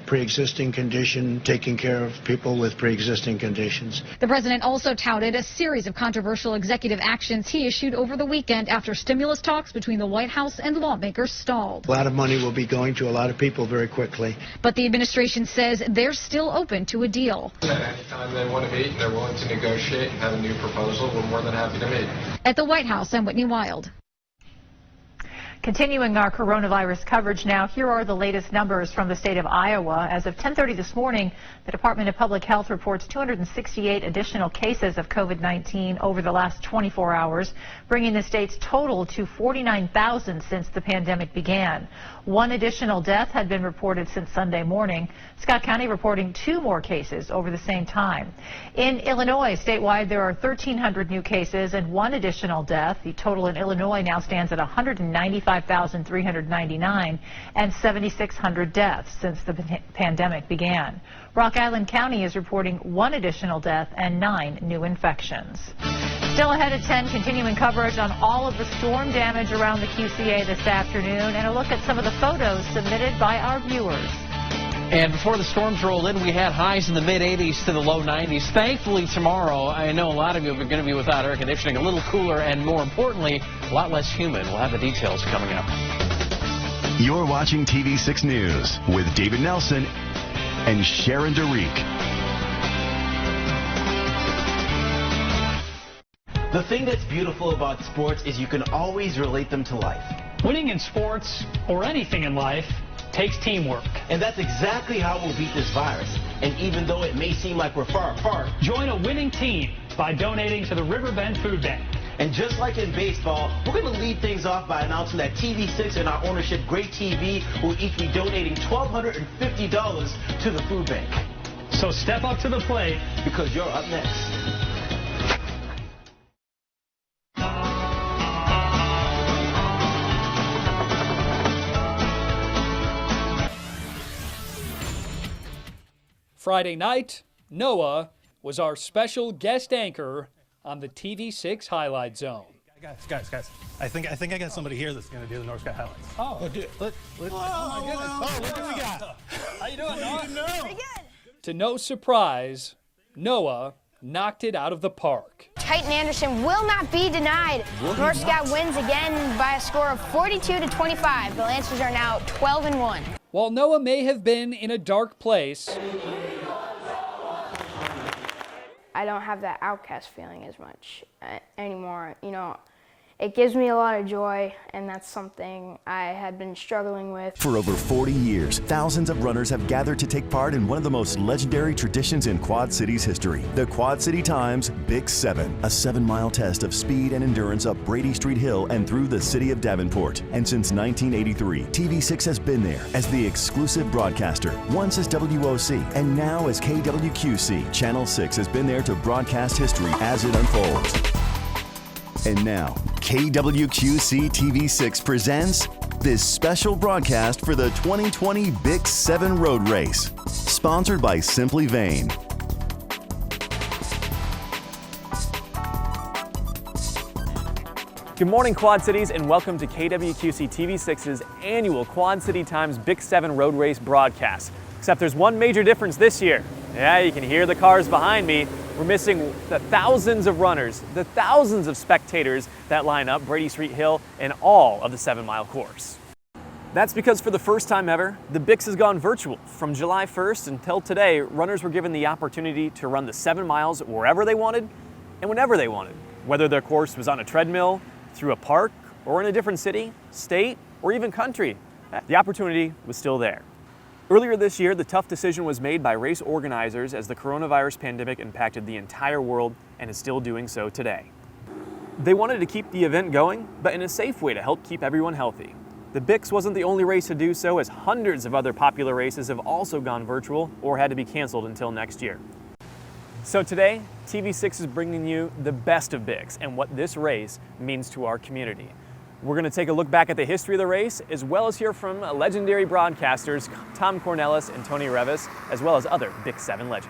[SPEAKER 8] pre-existing condition, taking care of people with pre-existing conditions.
[SPEAKER 18] The president also touted a series of controversial executive actions he issued over the weekend after stimulus talks between the White House and lawmakers stalled.
[SPEAKER 8] A lot of money will be going to a lot of people very quickly.
[SPEAKER 18] But the administration says they're still open to a deal.
[SPEAKER 19] Anytime they want to meet and they're willing to negotiate and have a new proposal, we're more than happy to meet.
[SPEAKER 18] At the White House, I'm Whitney Wild.
[SPEAKER 4] Continuing our coronavirus coverage now, here are the latest numbers from the state of Iowa. As of 10:30 this morning, the Department of Public Health reports 268 additional cases of COVID-19 over the last 24 hours, bringing the state's total to 49,000 since the pandemic began. One additional death had been reported since Sunday morning. Scott County reporting 2 more cases over the same time. In Illinois, statewide, there are 1,300 new cases and 1 additional death. The total in Illinois now stands at 195,399 and 7,600 deaths since the pandemic began. Rock Island County is reporting 1 additional death and 9 new infections. Still ahead at 10, continuing coverage on all of the storm damage around the QCA this afternoon and a look at some of the photos submitted by our viewers.
[SPEAKER 9] And before the storms rolled in, we had highs in the mid-80s to the low 90s. Thankfully, tomorrow, I know a lot of you are going to be without air conditioning, a little cooler, and more importantly, a lot less humid. We'll have the details coming up.
[SPEAKER 3] You're watching TV6 News with David Nelson and Sharon DeReek.
[SPEAKER 22] The thing that's beautiful about sports is you can always relate them to life.
[SPEAKER 23] Winning in sports, or anything in life, takes teamwork.
[SPEAKER 22] And that's exactly how we'll beat this virus. And even though it may seem like we're far apart,
[SPEAKER 23] join a winning team by donating to the Riverbend Food Bank.
[SPEAKER 22] And just like in baseball, we're going to lead things off by announcing that TV6 and our ownership, Great TV, will each be donating $1,250 to the food bank.
[SPEAKER 23] So step up to the plate,
[SPEAKER 22] because you're up next.
[SPEAKER 26] Friday night, Noah was our special guest anchor on the TV6 Highlight Zone.
[SPEAKER 27] Guys, I think I got somebody here that's going to do the North Sky Highlights.
[SPEAKER 26] Oh my goodness.
[SPEAKER 27] Oh, look what we got.
[SPEAKER 26] How you doing, Noah?
[SPEAKER 27] Pretty good.
[SPEAKER 26] To no surprise, Noah knocked it out of the park.
[SPEAKER 28] Titan Anderson will not be denied. North Sky wins again by a score of 42-25. The Lancers are now 12-1.
[SPEAKER 26] While Noah may have been in a dark place,
[SPEAKER 28] I don't have that outcast feeling as much anymore. You know, it gives me a lot of joy, and that's something I had been struggling with.
[SPEAKER 3] For over 40 years, thousands of runners have gathered to take part in one of the most legendary traditions in Quad City's history, the Quad City Times Big 7, a 7-mile test of speed and endurance up Brady Street Hill and through the city of Davenport. And since 1983, TV6 has been there as the exclusive broadcaster, once as WOC, and now as KWQC. Channel 6 has been there to broadcast history as it unfolds. And now, KWQC TV6 presents this special broadcast for the 2020 Big 7 Road Race, sponsored by Simply Vain.
[SPEAKER 2] Good morning, Quad Cities, and welcome to KWQC TV6's annual Quad City Times Big 7 Road Race broadcast. Except there's one major difference this year. Yeah, you can hear the cars behind me. We're missing the thousands of runners, the thousands of spectators that line up Brady Street Hill and all of the 7-mile course. That's because for the first time ever, the BIX has gone virtual. From July 1st until today, runners were given the opportunity to run the 7 miles wherever they wanted and whenever they wanted, whether their course was on a treadmill, through a park, or in a different city, state, or even country. The opportunity was still there. Earlier this year, the tough decision was made by race organizers as the coronavirus pandemic impacted the entire world and is still doing so today. They wanted to keep the event going, but in a safe way to help keep everyone healthy. The BIX wasn't the only race to do so, as hundreds of other popular races have also gone virtual or had to be canceled until next year. So today, TV6 is bringing you the best of BIX and what this race means to our community. We're going to take a look back at the history of the race, as well as hear from legendary broadcasters Tom Cornelis and Tony Revis, as well as other BIX 7 legends.